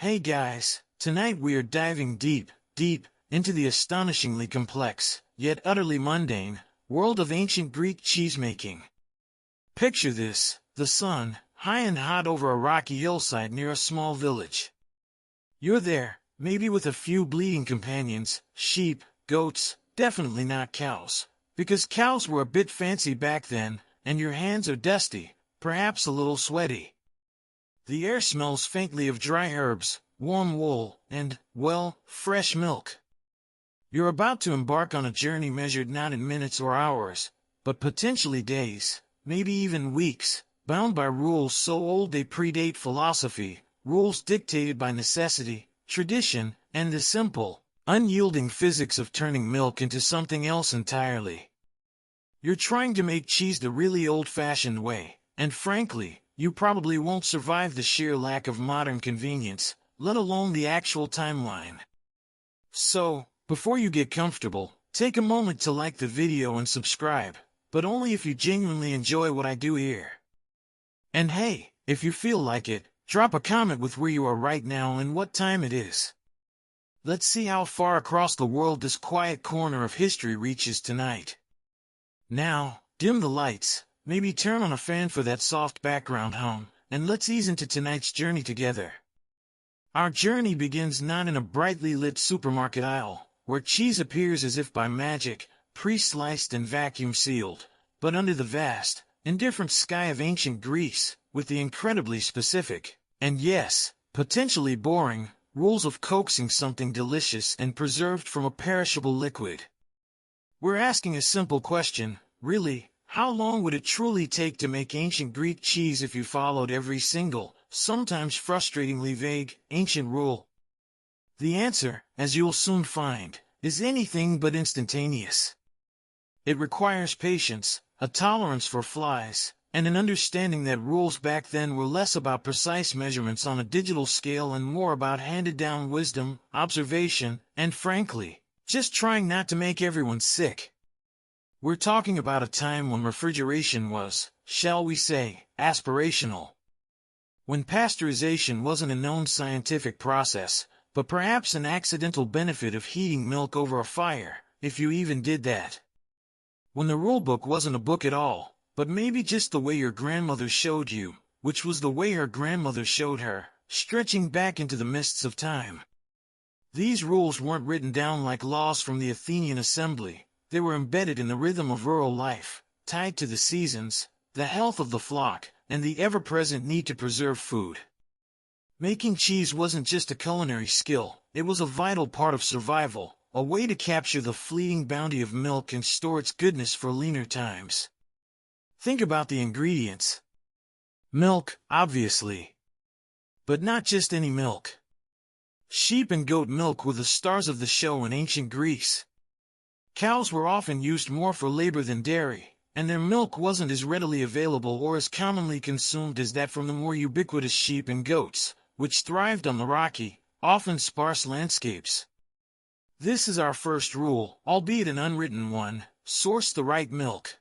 Hey guys, tonight we are diving deep, deep, into the astonishingly complex, yet utterly mundane, world of ancient Greek cheesemaking. Picture this, the sun, high and hot over a rocky hillside near a small village. You're there, maybe with a few bleating companions, sheep, goats, definitely not cows, because cows were a bit fancy back then, and your hands are dusty, perhaps a little sweaty. The air smells faintly of dry herbs, warm wool, and, well, fresh milk. You're about to embark on a journey measured not in minutes or hours, but potentially days, maybe even weeks, bound by rules so old they predate philosophy, rules dictated by necessity, tradition, and the simple, unyielding physics of turning milk into something else entirely. You're trying to make cheese the really old-fashioned way, and frankly, you probably won't survive the sheer lack of modern convenience, let alone the actual timeline. So, before you get comfortable, take a moment to like the video and subscribe, but only if you genuinely enjoy what I do here. And hey, if you feel like it, drop a comment with where you are right now and what time it is. Let's see how far across the world this quiet corner of history reaches tonight. Now, dim the lights, maybe turn on a fan for that soft background hum, and let's ease into tonight's journey together. Our journey begins not in a brightly lit supermarket aisle, where cheese appears as if by magic, pre-sliced and vacuum-sealed, but under the vast, indifferent sky of ancient Greece, with the incredibly specific, and yes, potentially boring, rules of coaxing something delicious and preserved from a perishable liquid. We're asking a simple question, really. How long would it truly take to make ancient Greek cheese if you followed every single, sometimes frustratingly vague, ancient rule? The answer, as you'll soon find, is anything but instantaneous. It requires patience, a tolerance for flies, and an understanding that rules back then were less about precise measurements on a digital scale and more about handed-down wisdom, observation, and frankly, just trying not to make everyone sick. We're talking about a time when refrigeration was, shall we say, aspirational. When pasteurization wasn't a known scientific process, but perhaps an accidental benefit of heating milk over a fire, if you even did that. When the rulebook wasn't a book at all, but maybe just the way your grandmother showed you, which was the way her grandmother showed her, stretching back into the mists of time. These rules weren't written down like laws from the Athenian assembly. They were embedded in the rhythm of rural life, tied to the seasons, the health of the flock, and the ever-present need to preserve food. Making cheese wasn't just a culinary skill, it was a vital part of survival, a way to capture the fleeting bounty of milk and store its goodness for leaner times. Think about the ingredients. Milk, obviously. But not just any milk. Sheep and goat milk were the stars of the show in ancient Greece. Cows were often used more for labor than dairy, and their milk wasn't as readily available or as commonly consumed as that from the more ubiquitous sheep and goats, which thrived on the rocky, often sparse landscapes. This is our first rule, albeit an unwritten one: source the right milk.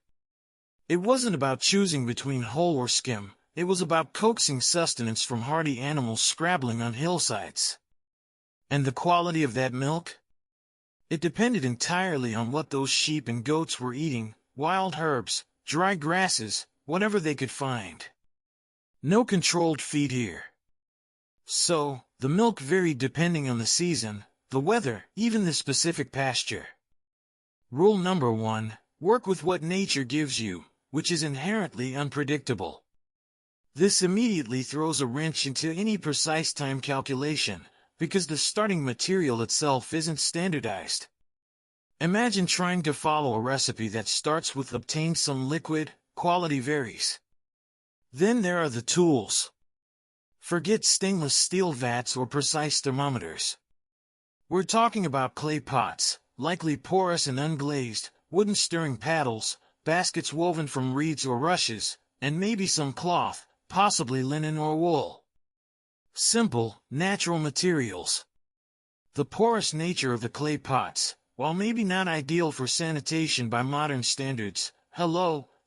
It wasn't about choosing between whole or skim, it was about coaxing sustenance from hardy animals scrabbling on hillsides. And the quality of that milk? It depended entirely on what those sheep and goats were eating: wild herbs, dry grasses, whatever they could find. No controlled feed here. So, the milk varied depending on the season, the weather, even the specific pasture. Rule number 1, work with what nature gives you, which is inherently unpredictable. This immediately throws a wrench into any precise time calculation, because the starting material itself isn't standardized. Imagine trying to follow a recipe that starts with obtain some liquid, quality varies. Then there are the tools. Forget stainless steel vats or precise thermometers. We're talking about clay pots, likely porous and unglazed, wooden stirring paddles, baskets woven from reeds or rushes, and maybe some cloth, possibly linen or wool. Simple, natural materials. The porous nature of the clay pots, while maybe not ideal for sanitation by modern standards,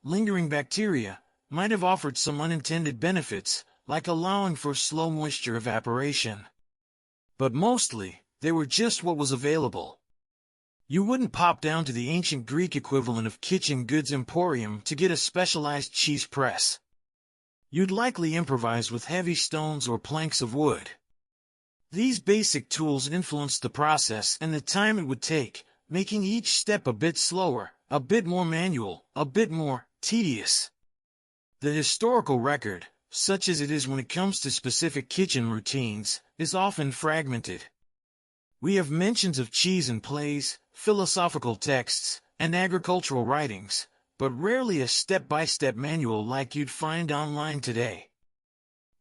lingering bacteria, might have offered some unintended benefits, like allowing for slow moisture evaporation. But mostly, they were just what was available. You wouldn't pop down to the ancient Greek equivalent of kitchen goods emporium to get a specialized cheese press. You'd likely improvise with heavy stones or planks of wood. These basic tools influenced the process and the time it would take, making each step a bit slower, a bit more manual, a bit more tedious. The historical record, such as it is when it comes to specific kitchen routines, is often fragmented. We have mentions of cheese in plays, philosophical texts, and agricultural writings, but rarely a step-by-step manual like you'd find online today.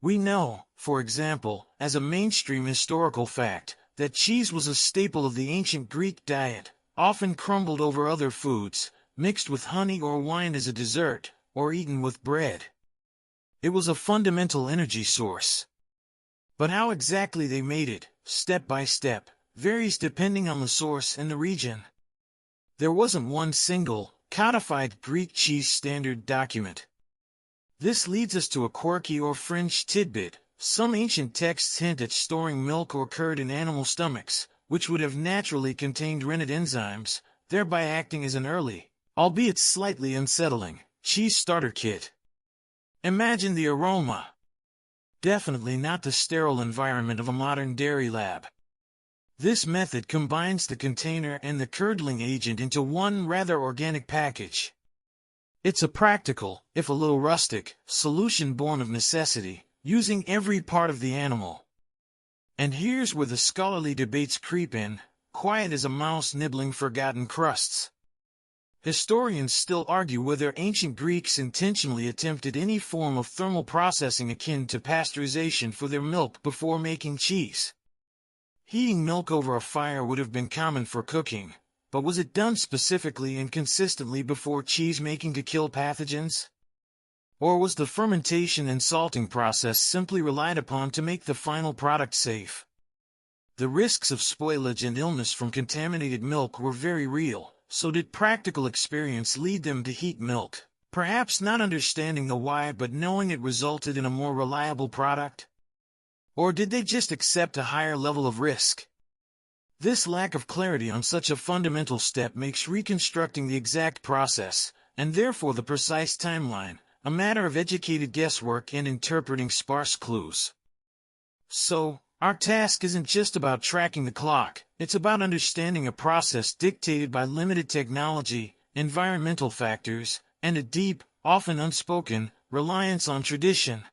We know, for example, as a mainstream historical fact, that cheese was a staple of the ancient Greek diet, often crumbled over other foods, mixed with honey or wine as a dessert, or eaten with bread. It was a fundamental energy source. But how exactly they made it, step by step, varies depending on the source and the region. There wasn't one single, codified Greek cheese standard document. This leads us to a quirky or fringe tidbit. Some ancient texts hint at storing milk or curd in animal stomachs, which would have naturally contained rennet enzymes, thereby acting as an early, albeit slightly unsettling, cheese starter kit. Imagine the aroma. Definitely not the sterile environment of a modern dairy lab. This method combines the container and the curdling agent into one rather organic package. It's a practical, if a little rustic, solution born of necessity, using every part of the animal. And here's where the scholarly debates creep in, quiet as a mouse nibbling forgotten crusts. Historians still argue whether ancient Greeks intentionally attempted any form of thermal processing akin to pasteurization for their milk before making cheese. Heating milk over a fire would have been common for cooking, but was it done specifically and consistently before cheese making to kill pathogens? Or was the fermentation and salting process simply relied upon to make the final product safe? The risks of spoilage and illness from contaminated milk were very real, so did practical experience lead them to heat milk, perhaps not understanding the why but knowing it resulted in a more reliable product? Or did they just accept a higher level of risk? This lack of clarity on such a fundamental step makes reconstructing the exact process, and therefore the precise timeline, a matter of educated guesswork and interpreting sparse clues. So, our task isn't just about tracking the clock, it's about understanding a process dictated by limited technology, environmental factors, and a deep, often unspoken, reliance on tradition.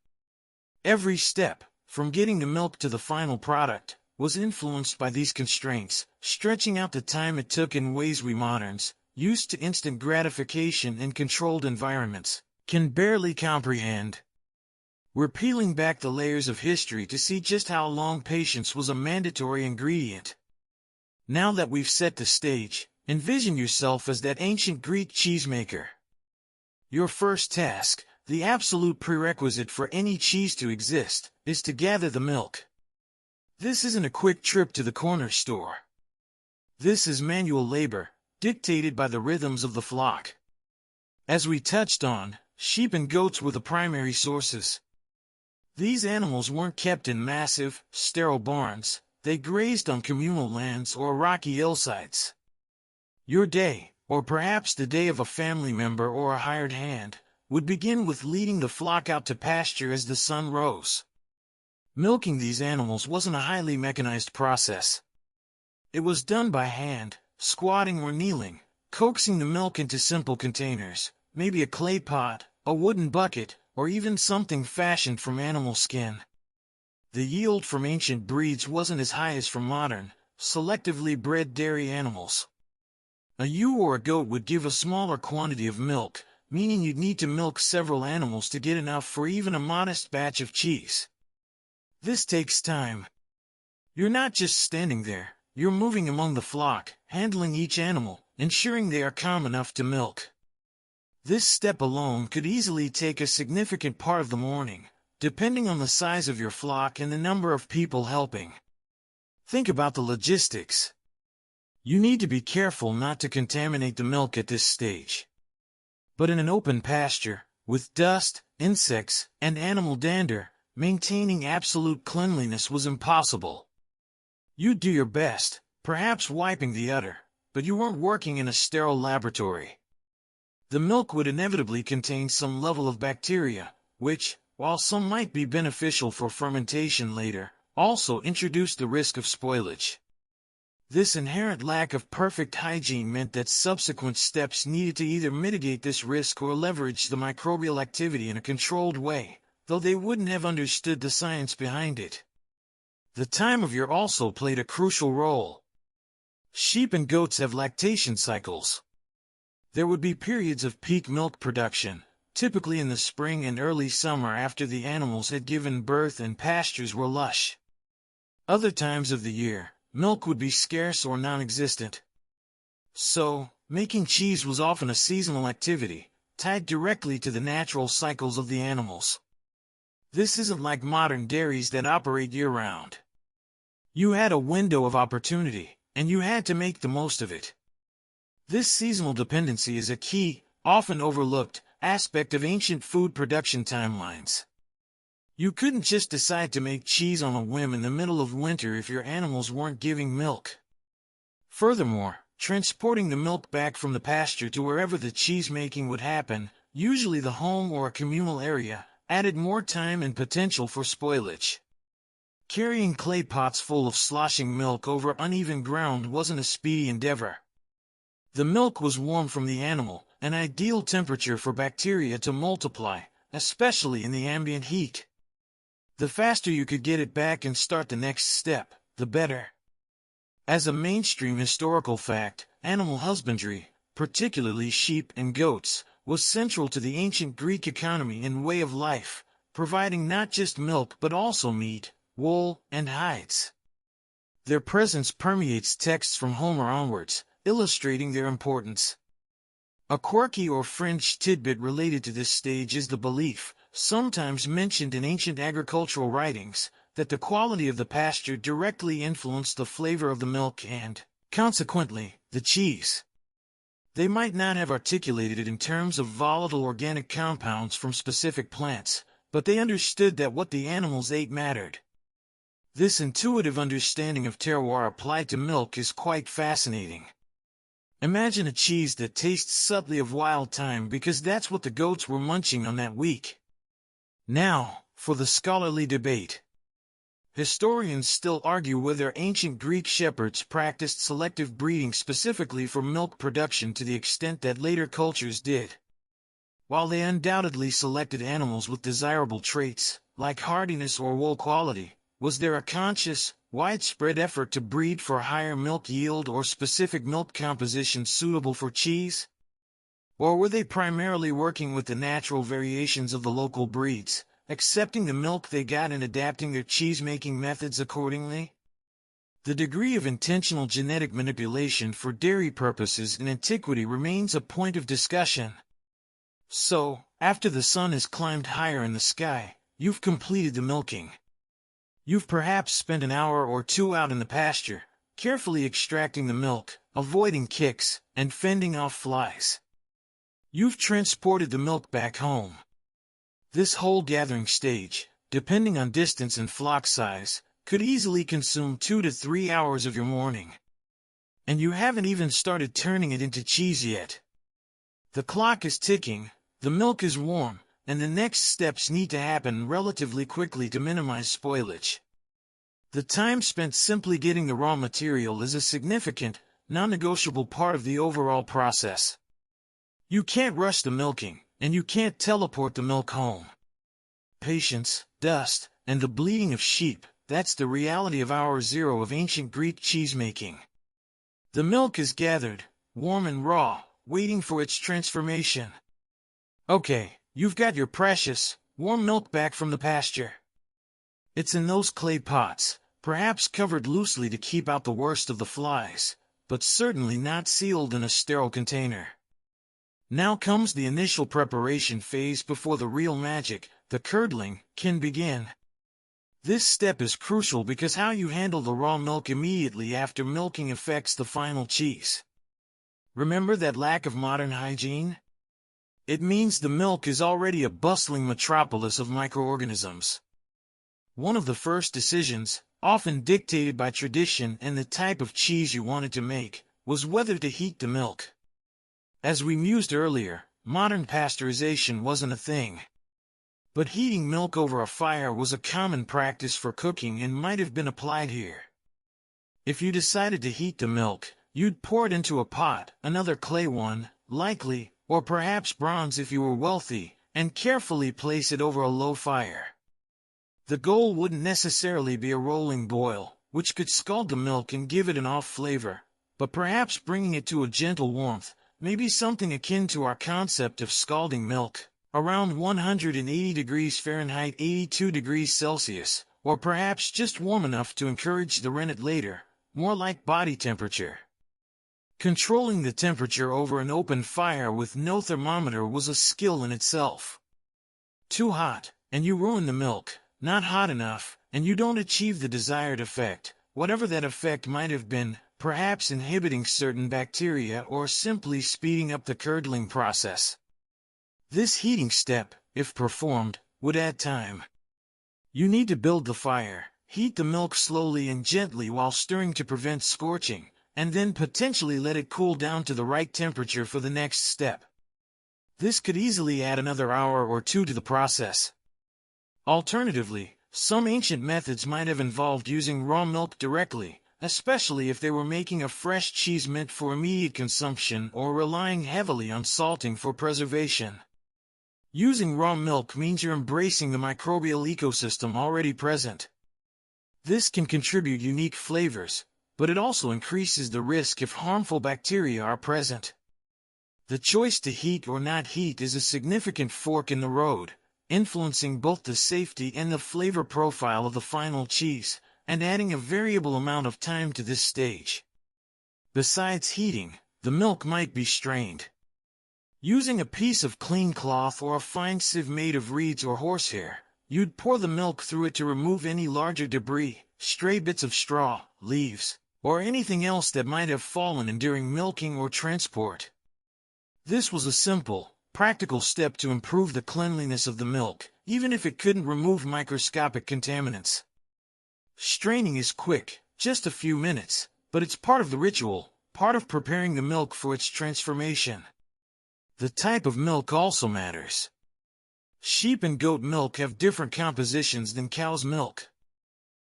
Every step, from getting the milk to the final product, was influenced by these constraints, stretching out the time it took in ways we moderns, used to instant gratification in controlled environments, can barely comprehend. We're peeling back the layers of history to see just how long patience was a mandatory ingredient. Now that we've set the stage, envision yourself as that ancient Greek cheesemaker. Your first task, the absolute prerequisite for any cheese to exist, is to gather the milk. This isn't a quick trip to the corner store. This is manual labor, dictated by the rhythms of the flock. As we touched on, sheep and goats were the primary sources. These animals weren't kept in massive, sterile barns, they grazed on communal lands or rocky hillsides. Your day, or perhaps the day of a family member or a hired hand, would begin with leading the flock out to pasture as the sun rose. Milking these animals wasn't a highly mechanized process. It was done by hand, squatting or kneeling, coaxing the milk into simple containers, maybe a clay pot, a wooden bucket, or even something fashioned from animal skin. The yield from ancient breeds wasn't as high as from modern, selectively bred dairy animals. A ewe or a goat would give a smaller quantity of milk, meaning you'd need to milk several animals to get enough for even a modest batch of cheese. This takes time. You're not just standing there, you're moving among the flock, handling each animal, ensuring they are calm enough to milk. This step alone could easily take a significant part of the morning, depending on the size of your flock and the number of people helping. Think about the logistics. You need to be careful not to contaminate the milk at this stage. But in an open pasture, with dust, insects, and animal dander, maintaining absolute cleanliness was impossible. You'd do your best, perhaps wiping the udder, but you weren't working in a sterile laboratory. The milk would inevitably contain some level of bacteria, which, while some might be beneficial for fermentation later, also introduced the risk of spoilage. This inherent lack of perfect hygiene meant that subsequent steps needed to either mitigate this risk or leverage the microbial activity in a controlled way, though they wouldn't have understood the science behind it. The time of year also played a crucial role. Sheep and goats have lactation cycles. There would be periods of peak milk production, typically in the spring and early summer after the animals had given birth and pastures were lush. Other times of the year, milk would be scarce or non-existent. So, making cheese was often a seasonal activity, tied directly to the natural cycles of the animals. This isn't like modern dairies that operate year-round. You had a window of opportunity, and you had to make the most of it. This seasonal dependency is a key, often overlooked, aspect of ancient food production timelines. You couldn't just decide to make cheese on a whim in the middle of winter if your animals weren't giving milk. Furthermore, transporting the milk back from the pasture to wherever the cheese making would happen, usually the home or a communal area, added more time and potential for spoilage. Carrying clay pots full of sloshing milk over uneven ground wasn't a speedy endeavor. The milk was warm from the animal, an ideal temperature for bacteria to multiply, especially in the ambient heat. The faster you could get it back and start the next step, the better. As a mainstream historical fact, animal husbandry, particularly sheep and goats, was central to the ancient Greek economy and way of life, providing not just milk but also meat, wool, and hides. Their presence permeates texts from Homer onwards, illustrating their importance. A quirky or fringe tidbit related to this stage is the belief, sometimes mentioned in ancient agricultural writings, that the quality of the pasture directly influenced the flavor of the milk and, consequently, the cheese. They might not have articulated it in terms of volatile organic compounds from specific plants, but they understood that what the animals ate mattered. This intuitive understanding of terroir applied to milk is quite fascinating. Imagine a cheese that tastes subtly of wild thyme because that's what the goats were munching on that week. Now, for the scholarly debate. Historians still argue whether ancient Greek shepherds practiced selective breeding specifically for milk production to the extent that later cultures did. While they undoubtedly selected animals with desirable traits, like hardiness or wool quality, was there a conscious, widespread effort to breed for higher milk yield or specific milk composition suitable for cheese? Or were they primarily working with the natural variations of the local breeds, accepting the milk they got and adapting their cheese-making methods accordingly? The degree of intentional genetic manipulation for dairy purposes in antiquity remains a point of discussion. So, after the sun has climbed higher in the sky, you've completed the milking. You've perhaps spent an hour or two out in the pasture, carefully extracting the milk, avoiding kicks, and fending off flies. You've transported the milk back home. This whole gathering stage, depending on distance and flock size, could easily consume 2 to 3 hours of your morning. And you haven't even started turning it into cheese yet. The clock is ticking, the milk is warm, and the next steps need to happen relatively quickly to minimize spoilage. The time spent simply getting the raw material is a significant, non-negotiable part of the overall process. You can't rush the milking, and you can't teleport the milk home. Patience, dust, and the bleating of sheep, that's the reality of hour zero of ancient Greek cheesemaking. The milk is gathered, warm and raw, waiting for its transformation. Okay, you've got your precious, warm milk back from the pasture. It's in those clay pots, perhaps covered loosely to keep out the worst of the flies, but certainly not sealed in a sterile container. Now comes the initial preparation phase before the real magic, the curdling, can begin. This step is crucial because how you handle the raw milk immediately after milking affects the final cheese. Remember that lack of modern hygiene? It means the milk is already a bustling metropolis of microorganisms. One of the first decisions, often dictated by tradition and the type of cheese you wanted to make, was whether to heat the milk. As we mused earlier, modern pasteurization wasn't a thing. But heating milk over a fire was a common practice for cooking and might have been applied here. If you decided to heat the milk, you'd pour it into a pot, another clay one, likely, or perhaps bronze if you were wealthy, and carefully place it over a low fire. The goal wouldn't necessarily be a rolling boil, which could scald the milk and give it an off flavor, but perhaps bringing it to a gentle warmth, maybe something akin to our concept of scalding milk, around 180 degrees Fahrenheit 82 degrees Celsius, or perhaps just warm enough to encourage the rennet later, more like body temperature. Controlling the temperature over an open fire with no thermometer was a skill in itself. Too hot, and you ruin the milk. Not hot enough, and you don't achieve the desired effect, whatever that effect might have been, perhaps inhibiting certain bacteria or simply speeding up the curdling process. This heating step, if performed, would add time. You need to build the fire, heat the milk slowly and gently while stirring to prevent scorching, and then potentially let it cool down to the right temperature for the next step. This could easily add another hour or two to the process. Alternatively, some ancient methods might have involved using raw milk directly, especially if they were making a fresh cheese meant for immediate consumption or relying heavily on salting for preservation. Using raw milk means you're embracing the microbial ecosystem already present. This can contribute unique flavors, but it also increases the risk if harmful bacteria are present. The choice to heat or not heat is a significant fork in the road, influencing both the safety and the flavor profile of the final cheese, and adding a variable amount of time to this stage. Besides heating, the milk might be strained. Using a piece of clean cloth or a fine sieve made of reeds or horsehair, you'd pour the milk through it to remove any larger debris, stray bits of straw, leaves, or anything else that might have fallen in during milking or transport. This was a simple, practical step to improve the cleanliness of the milk, even if it couldn't remove microscopic contaminants. Straining is quick, just a few minutes, but it's part of the ritual, part of preparing the milk for its transformation. The type of milk also matters. Sheep and goat milk have different compositions than cow's milk.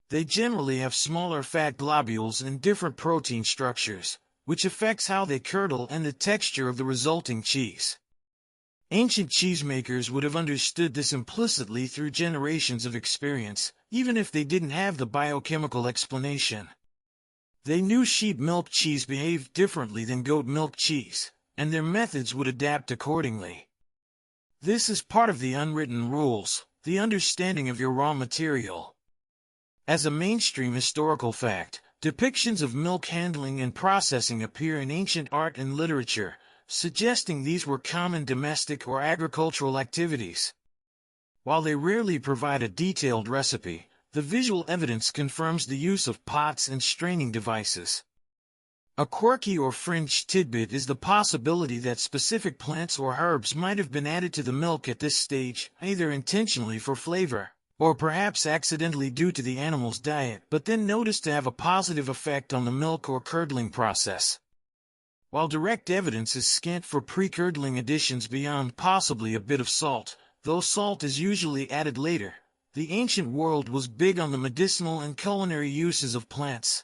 They generally have smaller fat globules and different protein structures, which affects how they curdle and the texture of the resulting cheese. Ancient cheesemakers would have understood this implicitly through generations of experience, even if they didn't have the biochemical explanation. They knew sheep milk cheese behaved differently than goat milk cheese, and their methods would adapt accordingly. This is part of the unwritten rules, the understanding of your raw material. As a mainstream historical fact, depictions of milk handling and processing appear in ancient art and literature, suggesting these were common domestic or agricultural activities. While they rarely provide a detailed recipe, the visual evidence confirms the use of pots and straining devices. A quirky or fringe tidbit is the possibility that specific plants or herbs might have been added to the milk at this stage, either intentionally for flavor, or perhaps accidentally due to the animal's diet, but then noticed to have a positive effect on the milk or curdling process. While direct evidence is scant for pre-curdling additions beyond possibly a bit of salt, though salt is usually added later, the ancient world was big on the medicinal and culinary uses of plants.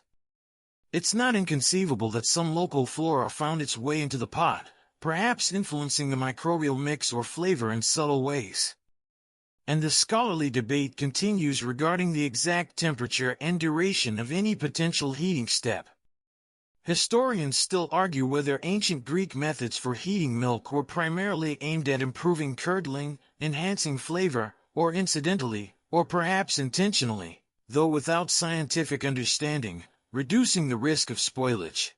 It's not inconceivable that some local flora found its way into the pot, perhaps influencing the microbial mix or flavor in subtle ways. And the scholarly debate continues regarding the exact temperature and duration of any potential heating step. Historians still argue whether ancient Greek methods for heating milk were primarily aimed at improving curdling, enhancing flavor, or incidentally, or perhaps intentionally, though without scientific understanding, reducing the risk of spoilage.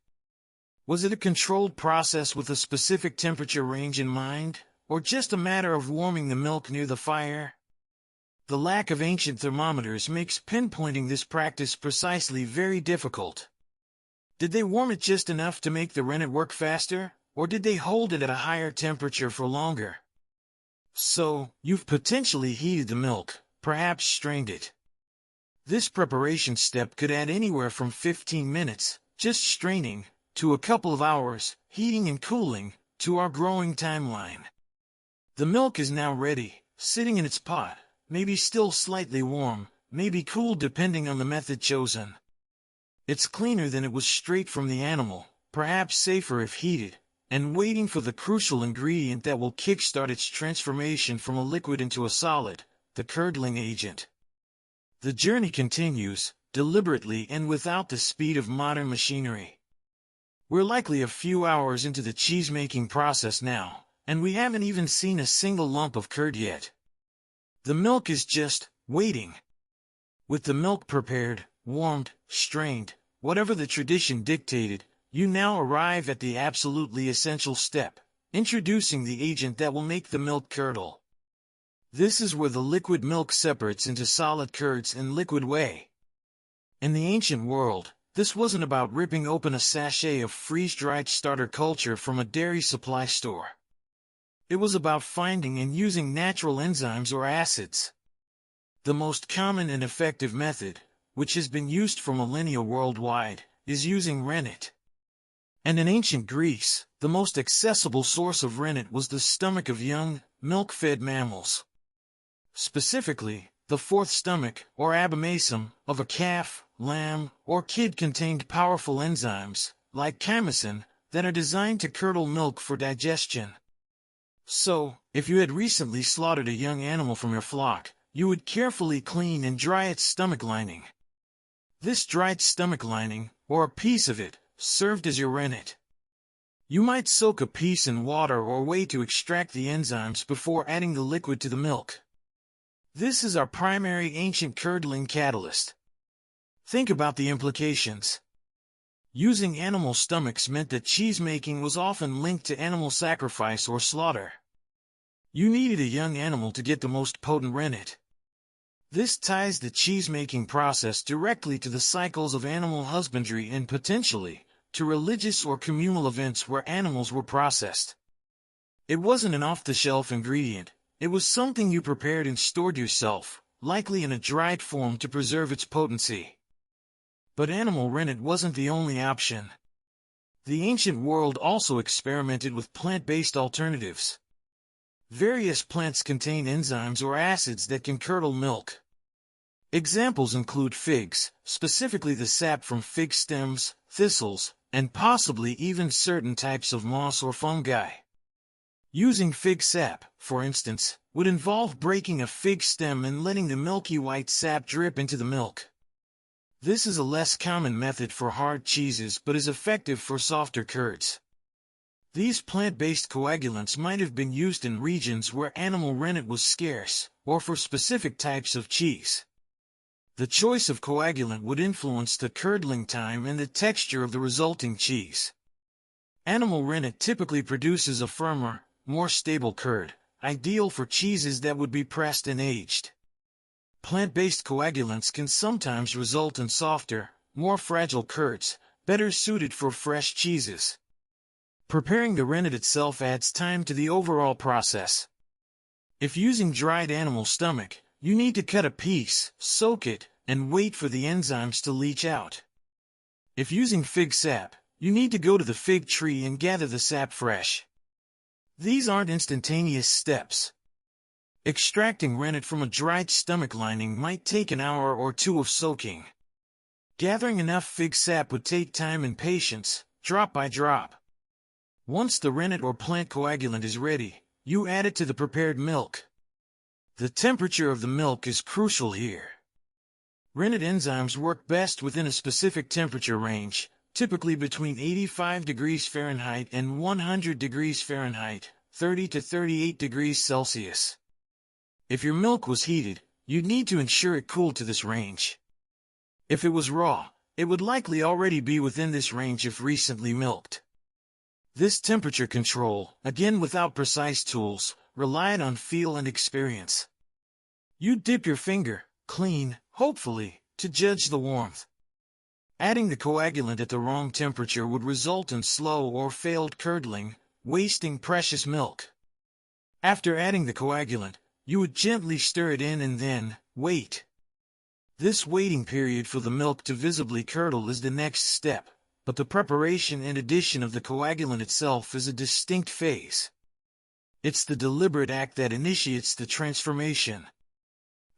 Was it a controlled process with a specific temperature range in mind, or just a matter of warming the milk near the fire? The lack of ancient thermometers makes pinpointing this practice precisely very difficult. Did they warm it just enough to make the rennet work faster, or did they hold it at a higher temperature for longer? So, you've potentially heated the milk, perhaps strained it. This preparation step could add anywhere from 15 minutes, just straining, to a couple of hours, heating and cooling, to our growing timeline. The milk is now ready, sitting in its pot, maybe still slightly warm, maybe cool depending on the method chosen. It's cleaner than it was straight from the animal, perhaps safer if heated, and waiting for the crucial ingredient that will kickstart its transformation from a liquid into a solid, the curdling agent. The journey continues, deliberately and without the speed of modern machinery. We're likely a few hours into the cheese-making process now, and we haven't even seen a single lump of curd yet. The milk is just waiting. With the milk prepared, warmed, strained, whatever the tradition dictated, you now arrive at the absolutely essential step, introducing the agent that will make the milk curdle. This is where the liquid milk separates into solid curds and liquid whey. In the ancient world, this wasn't about ripping open a sachet of freeze-dried starter culture from a dairy supply store. It was about finding and using natural enzymes or acids. The most common and effective method, which has been used for millennia worldwide, is using rennet. And in ancient Greece, the most accessible source of rennet was the stomach of young, milk-fed mammals. Specifically, the fourth stomach, or abomasum, of a calf, lamb, or kid contained powerful enzymes, like chymosin, that are designed to curdle milk for digestion. So, if you had recently slaughtered a young animal from your flock, you would carefully clean and dry its stomach lining. This dried stomach lining, or a piece of it, served as your rennet. You might soak a piece in water or whey to extract the enzymes before adding the liquid to the milk. This is our primary ancient curdling catalyst. Think about the implications. Using animal stomachs meant that cheese-making was often linked to animal sacrifice or slaughter. You needed a young animal to get the most potent rennet. This ties the cheese-making process directly to the cycles of animal husbandry and potentially to religious or communal events where animals were processed. It wasn't an off-the-shelf ingredient. It was something you prepared and stored yourself, likely in a dried form to preserve its potency. But animal rennet wasn't the only option. The ancient world also experimented with plant-based alternatives. Various plants contain enzymes or acids that can curdle milk. Examples include figs, specifically the sap from fig stems, thistles, and possibly even certain types of moss or fungi. Using fig sap, for instance, would involve breaking a fig stem and letting the milky white sap drip into the milk. This is a less common method for hard cheeses but is effective for softer curds. These plant-based coagulants might have been used in regions where animal rennet was scarce, or for specific types of cheese. The choice of coagulant would influence the curdling time and the texture of the resulting cheese. Animal rennet typically produces a firmer, more stable curd, ideal for cheeses that would be pressed and aged. Plant-based coagulants can sometimes result in softer, more fragile curds, better suited for fresh cheeses. Preparing the rennet itself adds time to the overall process. If using dried animal stomach, you need to cut a piece, soak it, and wait for the enzymes to leach out. If using fig sap, you need to go to the fig tree and gather the sap fresh. These aren't instantaneous steps. Extracting rennet from a dried stomach lining might take an hour or two of soaking. Gathering enough fig sap would take time and patience, drop by drop. Once the rennet or plant coagulant is ready, you add it to the prepared milk. The temperature of the milk is crucial here. Rennet enzymes work best within a specific temperature range, typically between 85 degrees Fahrenheit and 100 degrees Fahrenheit, 30 to 38 degrees Celsius. If your milk was heated, you'd need to ensure it cooled to this range. If it was raw, it would likely already be within this range if recently milked. This temperature control, again without precise tools, relied on feel and experience. You'd dip your finger, clean, hopefully, to judge the warmth. Adding the coagulant at the wrong temperature would result in slow or failed curdling, wasting precious milk. After adding the coagulant, you would gently stir it in and then wait. This waiting period for the milk to visibly curdle is the next step, but the preparation and addition of the coagulant itself is a distinct phase. It's the deliberate act that initiates the transformation.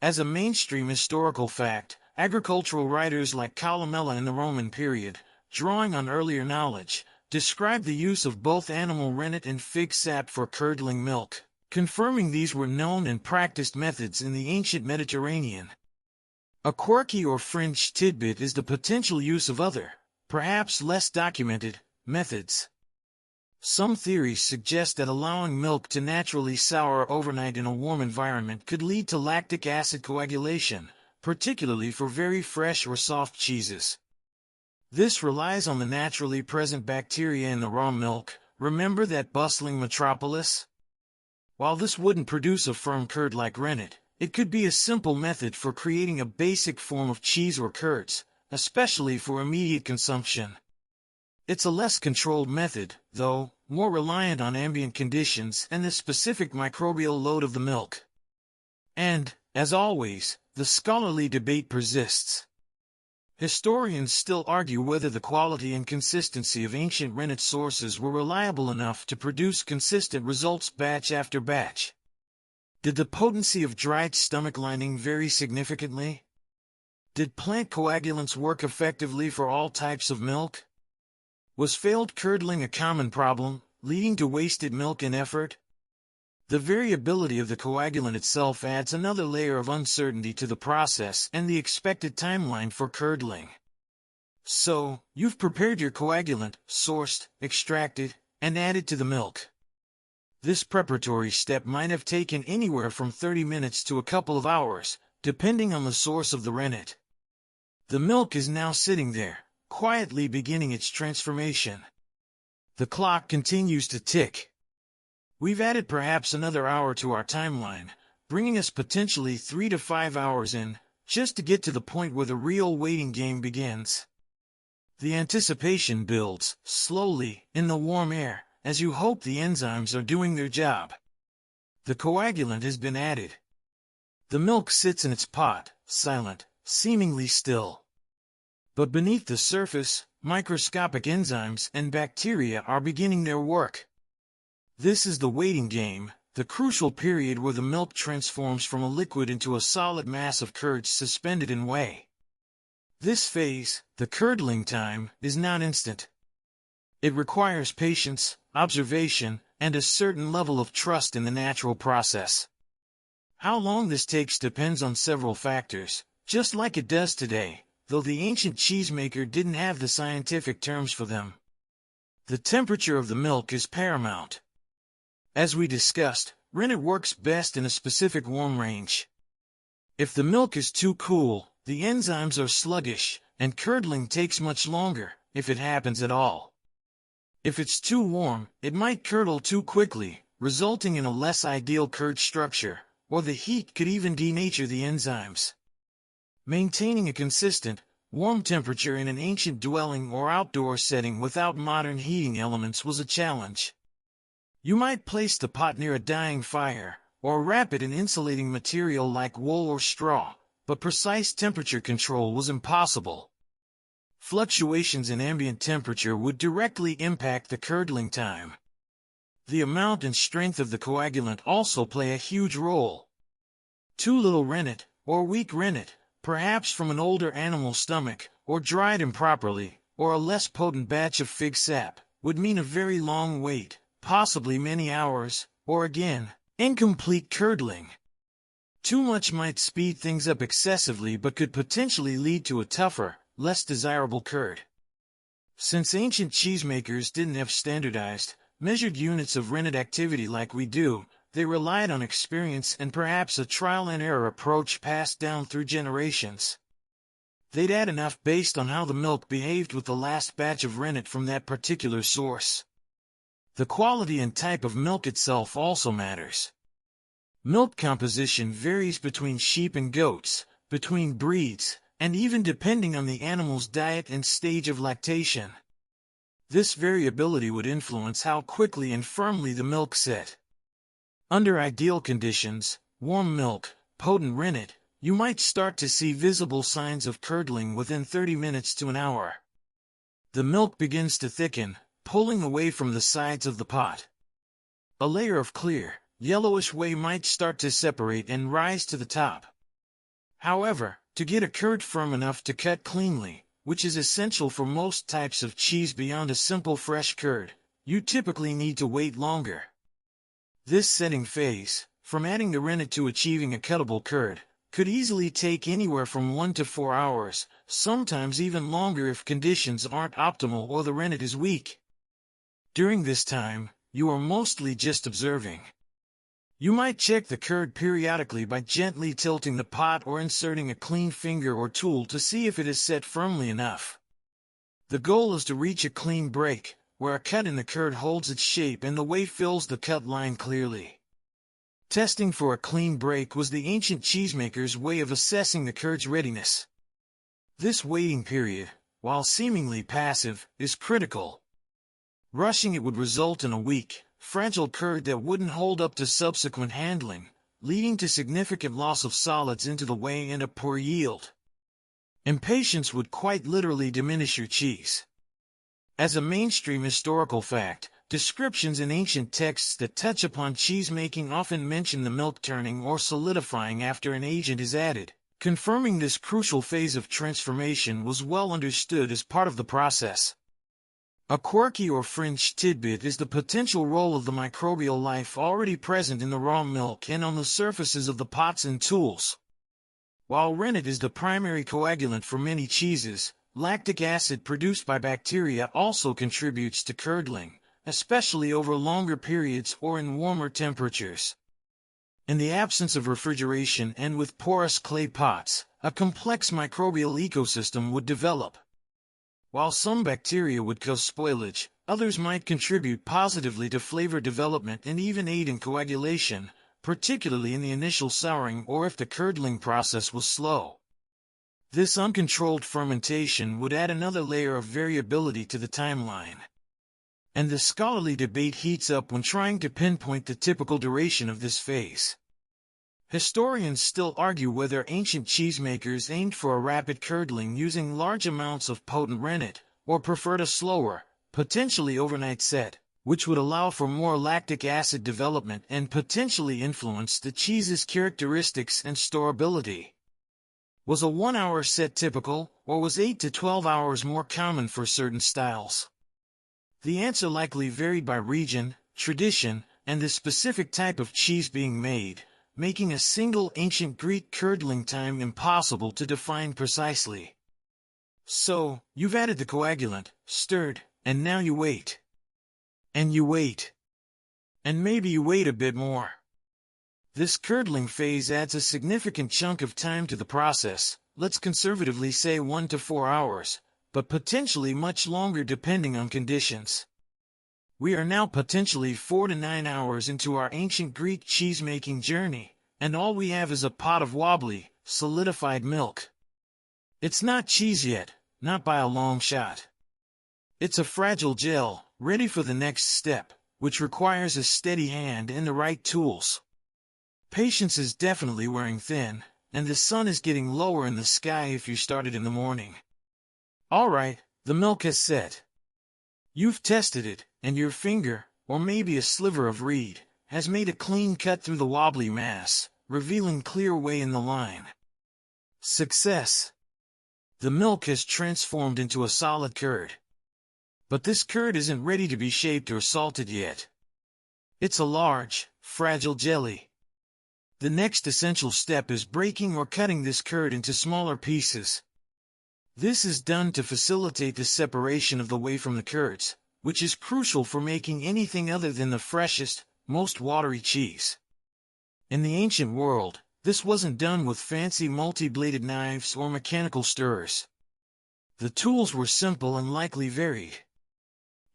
As a mainstream historical fact, agricultural writers like Columella in the Roman period, drawing on earlier knowledge, describe the use of both animal rennet and fig sap for curdling milk, confirming these were known and practiced methods in the ancient Mediterranean. A quirky or fringe tidbit is the potential use of other, perhaps less documented, methods. Some theories suggest that allowing milk to naturally sour overnight in a warm environment could lead to lactic acid coagulation, particularly for very fresh or soft cheeses. This relies on the naturally present bacteria in the raw milk. Remember that bustling metropolis? While this wouldn't produce a firm curd like rennet, it could be a simple method for creating a basic form of cheese or curds, especially for immediate consumption. It's a less controlled method, though, more reliant on ambient conditions and the specific microbial load of the milk. And, as always, the scholarly debate persists. Historians still argue whether the quality and consistency of ancient rennet sources were reliable enough to produce consistent results batch after batch. Did the potency of dried stomach lining vary significantly? Did plant coagulants work effectively for all types of milk? Was failed curdling a common problem, leading to wasted milk and effort? The variability of the coagulant itself adds another layer of uncertainty to the process and the expected timeline for curdling. So, you've prepared your coagulant, sourced, extracted, and added to the milk. This preparatory step might have taken anywhere from 30 minutes to a couple of hours, depending on the source of the rennet. The milk is now sitting there, quietly beginning its transformation. The clock continues to tick. We've added perhaps another hour to our timeline, bringing us potentially 3 to 5 hours in, just to get to the point where the real waiting game begins. The anticipation builds, slowly, in the warm air, as you hope the enzymes are doing their job. The coagulant has been added. The milk sits in its pot, silent, seemingly still. But beneath the surface, microscopic enzymes and bacteria are beginning their work. This is the waiting game, the crucial period where the milk transforms from a liquid into a solid mass of curds suspended in whey. This phase, the curdling time, is not instant. It requires patience, observation, and a certain level of trust in the natural process. How long this takes depends on several factors, just like it does today, though the ancient cheesemaker didn't have the scientific terms for them. The temperature of the milk is paramount. As we discussed, rennet works best in a specific warm range. If the milk is too cool, the enzymes are sluggish, and curdling takes much longer, if it happens at all. If it's too warm, it might curdle too quickly, resulting in a less ideal curd structure, or the heat could even denature the enzymes. Maintaining a consistent, warm temperature in an ancient dwelling or outdoor setting without modern heating elements was a challenge. You might place the pot near a dying fire, or wrap it in insulating material like wool or straw, but precise temperature control was impossible. Fluctuations in ambient temperature would directly impact the curdling time. The amount and strength of the coagulant also play a huge role. Too little rennet, or weak rennet, perhaps from an older animal stomach, or dried improperly, or a less potent batch of fig sap, would mean a very long wait, possibly many hours, or again, incomplete curdling. Too much might speed things up excessively but could potentially lead to a tougher, less desirable curd. Since ancient cheesemakers didn't have standardized, measured units of rennet activity like we do, they relied on experience and perhaps a trial-and-error approach passed down through generations. They'd add enough based on how the milk behaved with the last batch of rennet from that particular source. The quality and type of milk itself also matters. Milk composition varies between sheep and goats, between breeds, and even depending on the animal's diet and stage of lactation. This variability would influence how quickly and firmly the milk set. Under ideal conditions, warm milk, potent rennet, you might start to see visible signs of curdling within 30 minutes to an hour. The milk begins to thicken, pulling away from the sides of the pot. A layer of clear, yellowish whey might start to separate and rise to the top. However, to get a curd firm enough to cut cleanly, which is essential for most types of cheese beyond a simple fresh curd, you typically need to wait longer. This setting phase, from adding the rennet to achieving a cuttable curd, could easily take anywhere from 1 to 4 hours, sometimes even longer if conditions aren't optimal or the rennet is weak. During this time, you are mostly just observing. You might check the curd periodically by gently tilting the pot or inserting a clean finger or tool to see if it is set firmly enough. The goal is to reach a clean break, where a cut in the curd holds its shape and the whey fills the cut line clearly. Testing for a clean break was the ancient cheesemakers' way of assessing the curd's readiness. This waiting period, while seemingly passive, is critical. Rushing it would result in a weak, fragile curd that wouldn't hold up to subsequent handling, leading to significant loss of solids into the whey and a poor yield. Impatience would quite literally diminish your cheese. As a mainstream historical fact, descriptions in ancient texts that touch upon cheese-making often mention the milk turning or solidifying after an agent is added, confirming this crucial phase of transformation was well understood as part of the process. A quirky or fringe tidbit is the potential role of the microbial life already present in the raw milk and on the surfaces of the pots and tools. While rennet is the primary coagulant for many cheeses, lactic acid produced by bacteria also contributes to curdling, especially over longer periods or in warmer temperatures. In the absence of refrigeration and with porous clay pots, a complex microbial ecosystem would develop. While some bacteria would cause spoilage, others might contribute positively to flavor development and even aid in coagulation, particularly in the initial souring or if the curdling process was slow. This uncontrolled fermentation would add another layer of variability to the timeline. And the scholarly debate heats up when trying to pinpoint the typical duration of this phase. Historians still argue whether ancient cheesemakers aimed for a rapid curdling using large amounts of potent rennet, or preferred a slower, potentially overnight set, which would allow for more lactic acid development and potentially influence the cheese's characteristics and storability. Was a 1-hour set typical, or was 8 to 12 hours more common for certain styles? The answer likely varied by region, tradition, and the specific type of cheese being made, making a single ancient Greek curdling time impossible to define precisely. So, you've added the coagulant, stirred, and now you wait. And you wait. And maybe you wait a bit more. This curdling phase adds a significant chunk of time to the process, let's conservatively say 1 to 4 hours, but potentially much longer depending on conditions. We are now potentially 4 to 9 hours into our ancient Greek cheese-making journey, and all we have is a pot of wobbly, solidified milk. It's not cheese yet, not by a long shot. It's a fragile gel, ready for the next step, which requires a steady hand and the right tools. Patience is definitely wearing thin, and the sun is getting lower in the sky if you started in the morning. Alright, the milk has set. You've tested it, and your finger, or maybe a sliver of reed, has made a clean cut through the wobbly mass, revealing clear whey in the line. Success! The milk has transformed into a solid curd. But this curd isn't ready to be shaped or salted yet. It's a large, fragile jelly. The next essential step is breaking or cutting this curd into smaller pieces. This is done to facilitate the separation of the whey from the curds, which is crucial for making anything other than the freshest, most watery cheese. In the ancient world, this wasn't done with fancy multi-bladed knives or mechanical stirrers. The tools were simple and likely varied.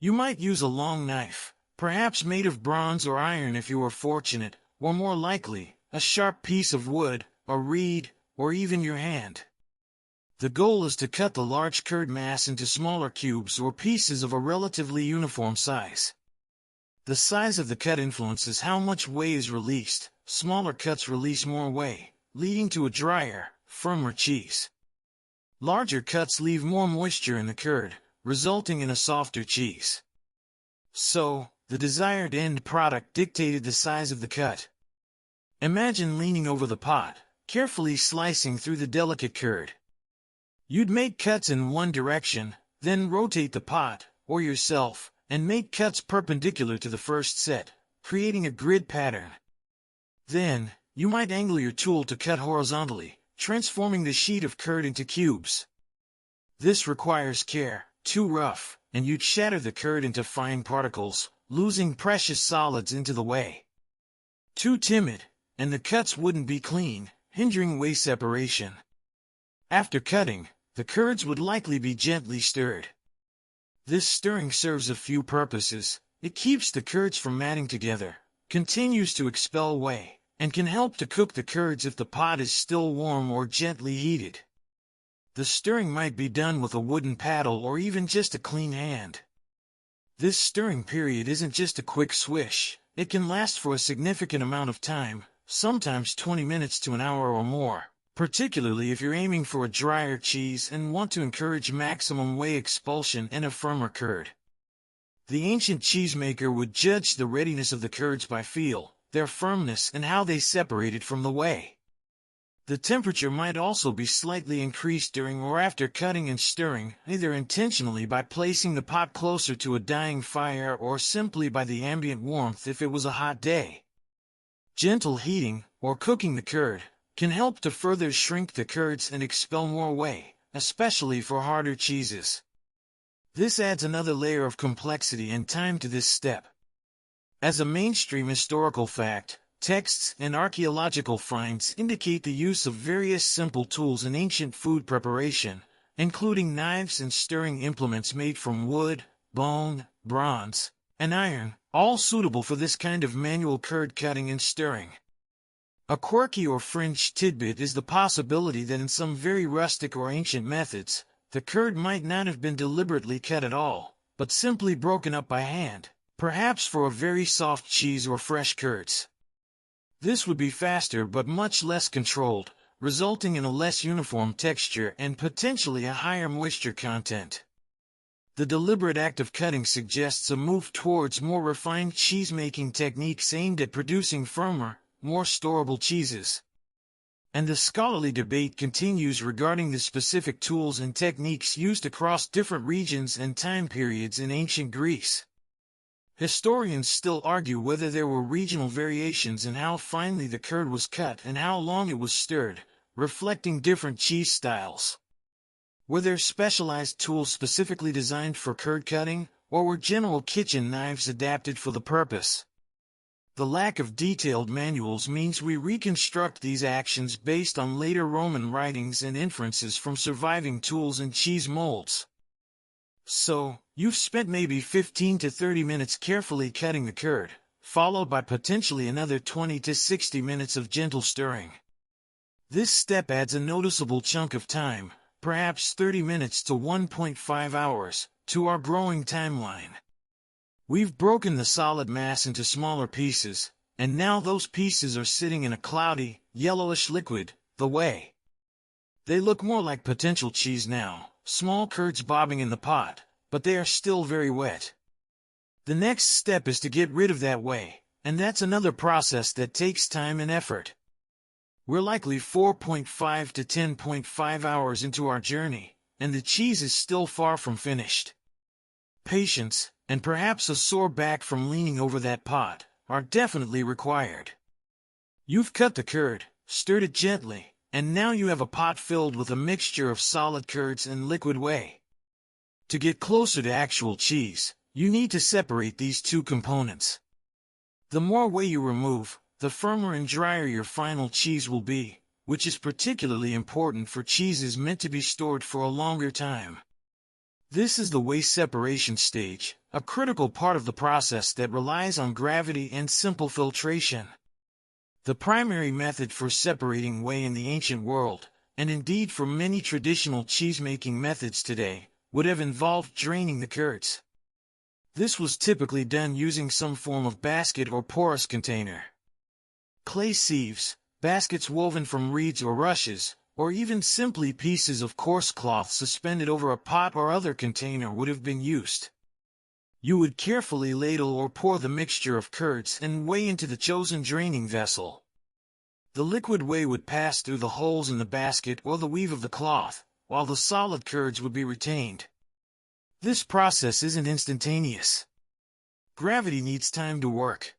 You might use a long knife, perhaps made of bronze or iron if you were fortunate, or more likely, a sharp piece of wood, a reed, or even your hand. The goal is to cut the large curd mass into smaller cubes or pieces of a relatively uniform size. The size of the cut influences how much whey is released. Smaller cuts release more whey, leading to a drier, firmer cheese. Larger cuts leave more moisture in the curd, resulting in a softer cheese. So, the desired end product dictated the size of the cut. Imagine leaning over the pot, carefully slicing through the delicate curd. You'd make cuts in one direction, then rotate the pot, or yourself, and make cuts perpendicular to the first set, creating a grid pattern. Then, you might angle your tool to cut horizontally, transforming the sheet of curd into cubes. This requires care. Too rough, and you'd shatter the curd into fine particles, losing precious solids into the whey. Too timid, and the cuts wouldn't be clean, hindering whey separation. After cutting, the curds would likely be gently stirred. This stirring serves a few purposes. It keeps the curds from matting together, continues to expel whey, and can help to cook the curds if the pot is still warm or gently heated. The stirring might be done with a wooden paddle or even just a clean hand. This stirring period isn't just a quick swish. It can last for a significant amount of time, sometimes 20 minutes to an hour or more, particularly if you're aiming for a drier cheese and want to encourage maximum whey expulsion and a firmer curd. The ancient cheesemaker would judge the readiness of the curds by feel, their firmness, and how they separated from the whey. The temperature might also be slightly increased during or after cutting and stirring, either intentionally by placing the pot closer to a dying fire or simply by the ambient warmth if it was a hot day. Gentle heating, or cooking the curd, can help to further shrink the curds and expel more whey, especially for harder cheeses. This adds another layer of complexity and time to this step. As a mainstream historical fact, texts and archaeological finds indicate the use of various simple tools in ancient food preparation, including knives and stirring implements made from wood, bone, bronze, and iron, all suitable for this kind of manual curd cutting and stirring. A quirky or fringe tidbit is the possibility that in some very rustic or ancient methods, the curd might not have been deliberately cut at all, but simply broken up by hand, perhaps for a very soft cheese or fresh curds. This would be faster but much less controlled, resulting in a less uniform texture and potentially a higher moisture content. The deliberate act of cutting suggests a move towards more refined cheese-making techniques aimed at producing firmer, more storable cheeses. And the scholarly debate continues regarding the specific tools and techniques used across different regions and time periods in ancient Greece. Historians still argue whether there were regional variations in how finely the curd was cut and how long it was stirred, reflecting different cheese styles. Were there specialized tools specifically designed for curd cutting, or were general kitchen knives adapted for the purpose? The lack of detailed manuals means we reconstruct these actions based on later Roman writings and inferences from surviving tools and cheese molds. So, you've spent maybe 15 to 30 minutes carefully cutting the curd, followed by potentially another 20 to 60 minutes of gentle stirring. This step adds a noticeable chunk of time, perhaps 30 minutes to 1.5 hours, to our growing timeline. We've broken the solid mass into smaller pieces, and now those pieces are sitting in a cloudy, yellowish liquid, the whey. They look more like potential cheese now, small curds bobbing in the pot, but they are still very wet. The next step is to get rid of that whey, and that's another process that takes time and effort. We're likely 4.5 to 10.5 hours into our journey, and the cheese is still far from finished. Patience, and perhaps a sore back from leaning over that pot, are definitely required. You've cut the curd, stirred it gently, and now you have a pot filled with a mixture of solid curds and liquid whey. To get closer to actual cheese, you need to separate these two components. The more whey you remove, the firmer and drier your final cheese will be, which is particularly important for cheeses meant to be stored for a longer time. This is the whey separation stage, a critical part of the process that relies on gravity and simple filtration. The primary method for separating whey in the ancient world, and indeed for many traditional cheese-making methods today, would have involved draining the curds. This was typically done using some form of basket or porous container. Clay sieves, baskets woven from reeds or rushes, or even simply pieces of coarse cloth suspended over a pot or other container would have been used. You would carefully ladle or pour the mixture of curds and whey into the chosen draining vessel. The liquid whey would pass through the holes in the basket or the weave of the cloth, while the solid curds would be retained. This process isn't instantaneous. Gravity needs time to work.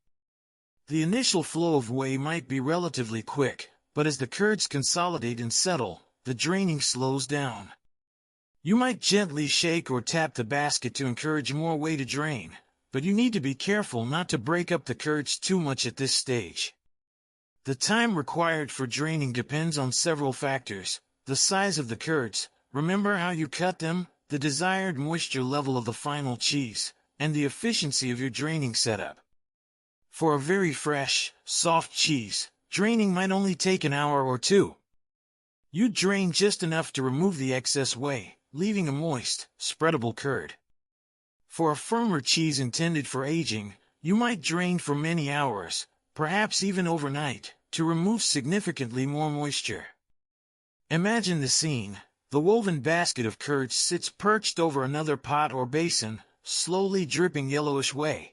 The initial flow of whey might be relatively quick, but as the curds consolidate and settle, the draining slows down. You might gently shake or tap the basket to encourage more whey to drain, but you need to be careful not to break up the curds too much at this stage. The time required for draining depends on several factors: the size of the curds, remember how you cut them, the desired moisture level of the final cheese, and the efficiency of your draining setup. For a very fresh, soft cheese, draining might only take an hour or two. You drain just enough to remove the excess whey, leaving a moist, spreadable curd. For a firmer cheese intended for aging, you might drain for many hours, perhaps even overnight, to remove significantly more moisture. Imagine the scene. The woven basket of curds sits perched over another pot or basin, slowly dripping yellowish whey.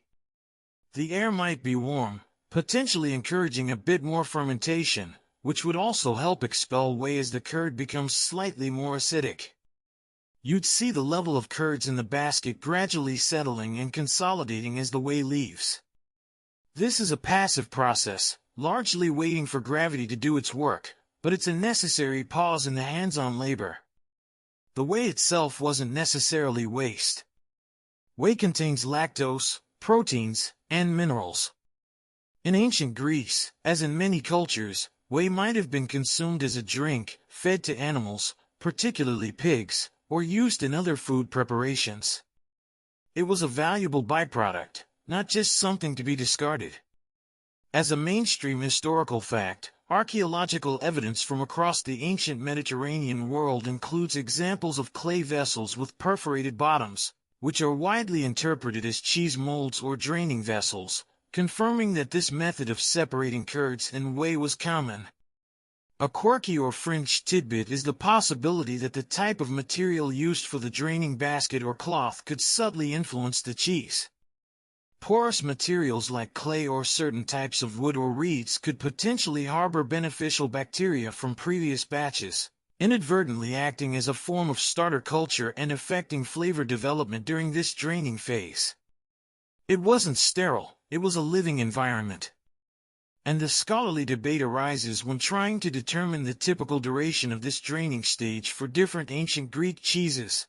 The air might be warm, potentially encouraging a bit more fermentation, which would also help expel whey as the curd becomes slightly more acidic. You'd see the level of curds in the basket gradually settling and consolidating as the whey leaves. This is a passive process, largely waiting for gravity to do its work, but it's a necessary pause in the hands-on labor. The whey itself wasn't necessarily waste. Whey contains lactose, proteins, and minerals. In ancient Greece, as in many cultures, whey might have been consumed as a drink, fed to animals, particularly pigs, or used in other food preparations. It was a valuable byproduct, not just something to be discarded. As a mainstream historical fact, archaeological evidence from across the ancient Mediterranean world includes examples of clay vessels with perforated bottoms, which are widely interpreted as cheese molds or draining vessels, confirming that this method of separating curds and whey was common. A quirky or fringe tidbit is the possibility that the type of material used for the draining basket or cloth could subtly influence the cheese. Porous materials like clay or certain types of wood or reeds could potentially harbor beneficial bacteria from previous batches, inadvertently acting as a form of starter culture and affecting flavor development during this draining phase. It wasn't sterile, it was a living environment. And the scholarly debate arises when trying to determine the typical duration of this draining stage for different ancient Greek cheeses.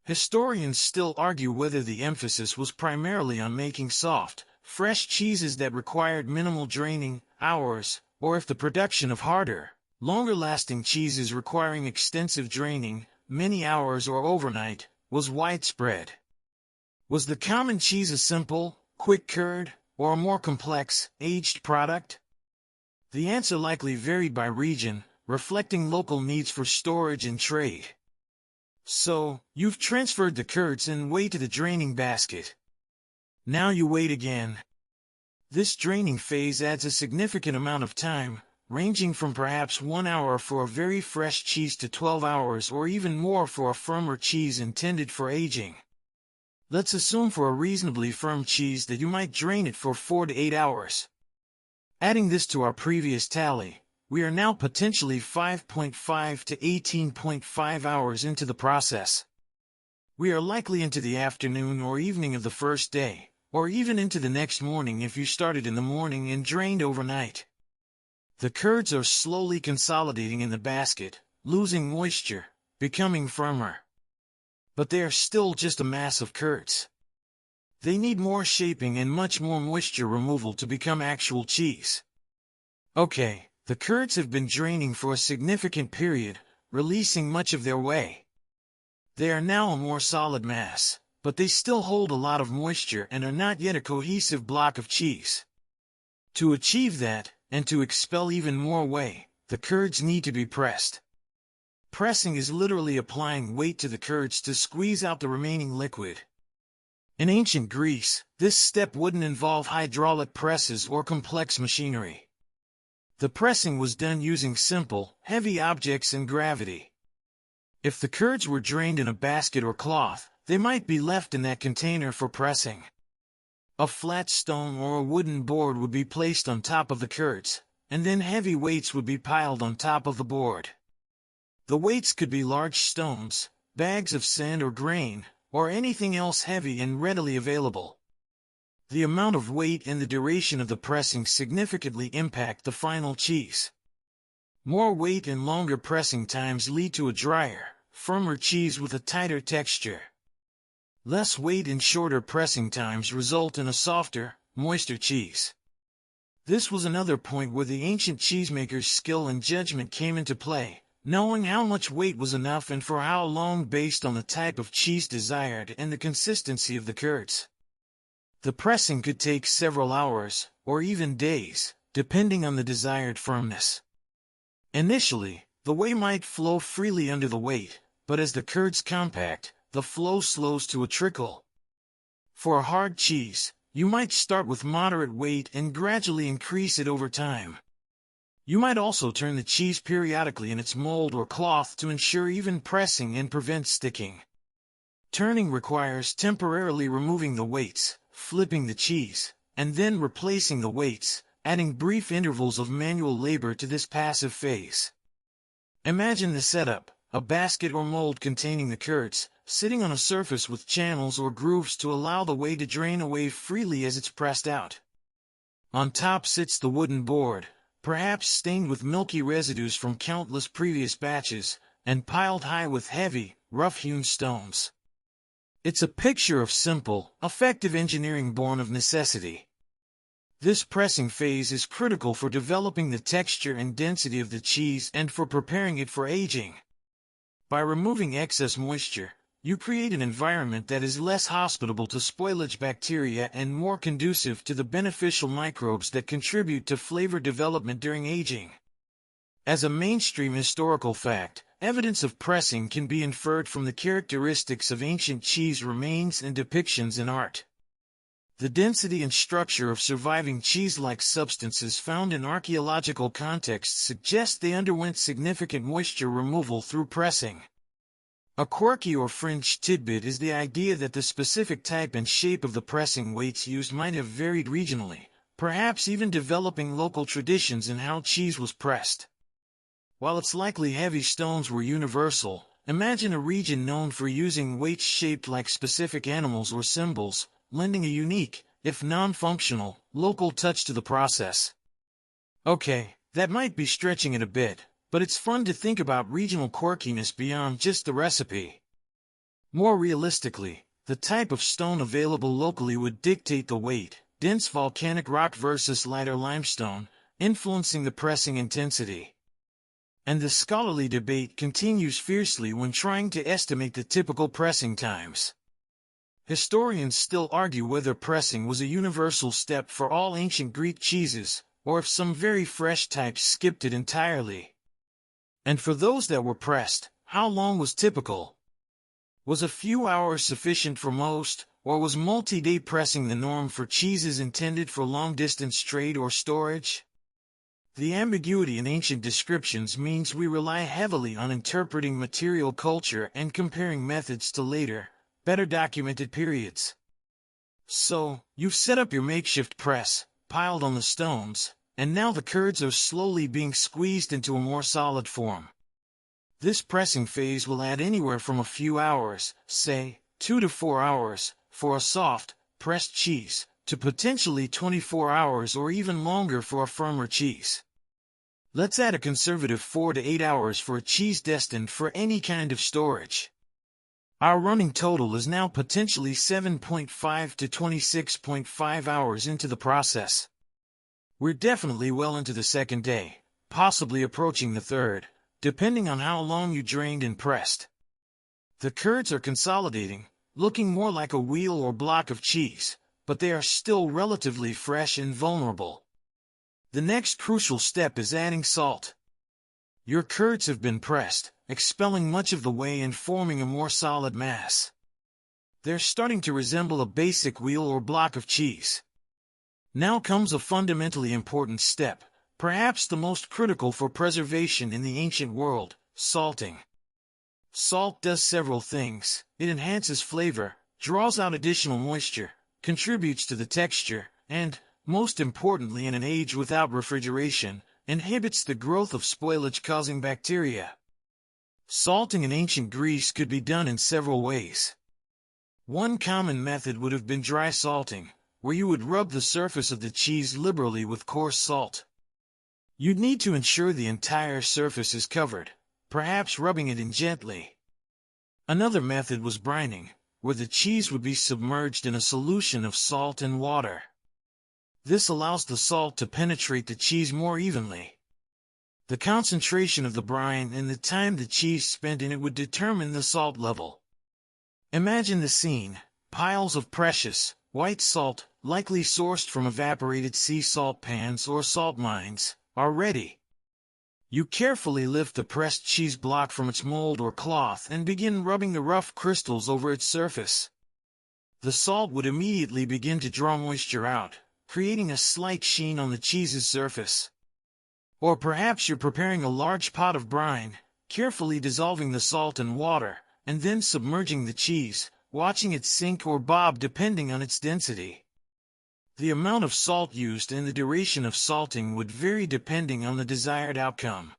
Historians still argue whether the emphasis was primarily on making soft, fresh cheeses that required minimal draining, hours, or if the production of harder, longer-lasting cheeses requiring extensive draining, many hours or overnight, was widespread. Was the common cheese a simple, quick curd, or a more complex, aged product? The answer likely varied by region, reflecting local needs for storage and trade. So, you've transferred the curds and whey to the draining basket. Now you wait again. This draining phase adds a significant amount of time, ranging from perhaps 1 hour for a very fresh cheese to 12 hours or even more for a firmer cheese intended for aging. Let's assume for a reasonably firm cheese that you might drain it for 4 to 8 hours. Adding this to our previous tally, we are now potentially 5.5 to 18.5 hours into the process. We are likely into the afternoon or evening of the first day, or even into the next morning if you started in the morning and drained overnight. The curds are slowly consolidating in the basket, losing moisture, becoming firmer. But they are still just a mass of curds. They need more shaping and much more moisture removal to become actual cheese. Okay, the curds have been draining for a significant period, releasing much of their whey. They are now a more solid mass, but they still hold a lot of moisture and are not yet a cohesive block of cheese. To achieve that, and to expel even more whey, the curds need to be pressed. Pressing is literally applying weight to the curds to squeeze out the remaining liquid. In ancient Greece, this step wouldn't involve hydraulic presses or complex machinery. The pressing was done using simple, heavy objects and gravity. If the curds were drained in a basket or cloth, they might be left in that container for pressing. A flat stone or a wooden board would be placed on top of the curds, and then heavy weights would be piled on top of the board. The weights could be large stones, bags of sand or grain, or anything else heavy and readily available. The amount of weight and the duration of the pressing significantly impact the final cheese. More weight and longer pressing times lead to a drier, firmer cheese with a tighter texture. Less weight and shorter pressing times result in a softer, moister cheese. This was another point where the ancient cheesemakers' skill and judgment came into play, knowing how much weight was enough and for how long based on the type of cheese desired and the consistency of the curds. The pressing could take several hours, or even days, depending on the desired firmness. Initially, the whey might flow freely under the weight, but as the curds compact, the flow slows to a trickle. For a hard cheese, you might start with moderate weight and gradually increase it over time. You might also turn the cheese periodically in its mold or cloth to ensure even pressing and prevent sticking. Turning requires temporarily removing the weights, flipping the cheese, and then replacing the weights, adding brief intervals of manual labor to this passive phase. Imagine the setup: a basket or mold containing the curds, sitting on a surface with channels or grooves to allow the whey to drain away freely as it's pressed out. On top sits the wooden board, perhaps stained with milky residues from countless previous batches, and piled high with heavy, rough-hewn stones. It's a picture of simple, effective engineering born of necessity. This pressing phase is critical for developing the texture and density of the cheese and for preparing it for aging. By removing excess moisture, you create an environment that is less hospitable to spoilage bacteria and more conducive to the beneficial microbes that contribute to flavor development during aging. As a mainstream historical fact, evidence of pressing can be inferred from the characteristics of ancient cheese remains and depictions in art. The density and structure of surviving cheese-like substances found in archaeological contexts suggest they underwent significant moisture removal through pressing. A quirky or fringe tidbit is the idea that the specific type and shape of the pressing weights used might have varied regionally, perhaps even developing local traditions in how cheese was pressed. While it's likely heavy stones were universal, imagine a region known for using weights shaped like specific animals or symbols, lending a unique, if non-functional, local touch to the process. Okay, that might be stretching it a bit, but it's fun to think about regional quirkiness beyond just the recipe. More realistically, the type of stone available locally would dictate the weight: dense volcanic rock versus lighter limestone, influencing the pressing intensity. And the scholarly debate continues fiercely when trying to estimate the typical pressing times. Historians still argue whether pressing was a universal step for all ancient Greek cheeses, or if some very fresh types skipped it entirely. And for those that were pressed, how long was typical? Was a few hours sufficient for most, or was multi-day pressing the norm for cheeses intended for long-distance trade or storage? The ambiguity in ancient descriptions means we rely heavily on interpreting material culture and comparing methods to later, better documented periods. So, you've set up your makeshift press, piled on the stones, and now the curds are slowly being squeezed into a more solid form. This pressing phase will add anywhere from a few hours, say 2 to 4 hours, for a soft, pressed cheese, to potentially 24 hours or even longer for a firmer cheese. Let's add a conservative 4 to 8 hours for a cheese destined for any kind of storage. Our running total is now potentially 7.5 to 26.5 hours into the process. We're definitely well into the second day, possibly approaching the third, depending on how long you drained and pressed. The curds are consolidating, looking more like a wheel or block of cheese, but they are still relatively fresh and vulnerable. The next crucial step is adding salt. Your curds have been pressed, expelling much of the whey and forming a more solid mass. They're starting to resemble a basic wheel or block of cheese. Now comes a fundamentally important step: perhaps the most critical for preservation in the ancient world, salting. Salt does several things. It enhances flavor, draws out additional moisture, contributes to the texture, and, most importantly in an age without refrigeration, inhibits the growth of spoilage-causing bacteria. Salting in ancient Greece could be done in several ways. One common method would have been dry salting, where you would rub the surface of the cheese liberally with coarse salt. You'd need to ensure the entire surface is covered, perhaps rubbing it in gently. Another method was brining, where the cheese would be submerged in a solution of salt and water. This allows the salt to penetrate the cheese more evenly. The concentration of the brine and the time the cheese spent in it would determine the salt level. Imagine the scene: piles of precious, white salt, likely sourced from evaporated sea salt pans or salt mines, are ready. You carefully lift the pressed cheese block from its mold or cloth and begin rubbing the rough crystals over its surface. The salt would immediately begin to draw moisture out, creating a slight sheen on the cheese's surface. Or perhaps you're preparing a large pot of brine, carefully dissolving the salt and water, and then submerging the cheese, watching it sink or bob depending on its density. The amount of salt used and the duration of salting would vary depending on the desired outcome.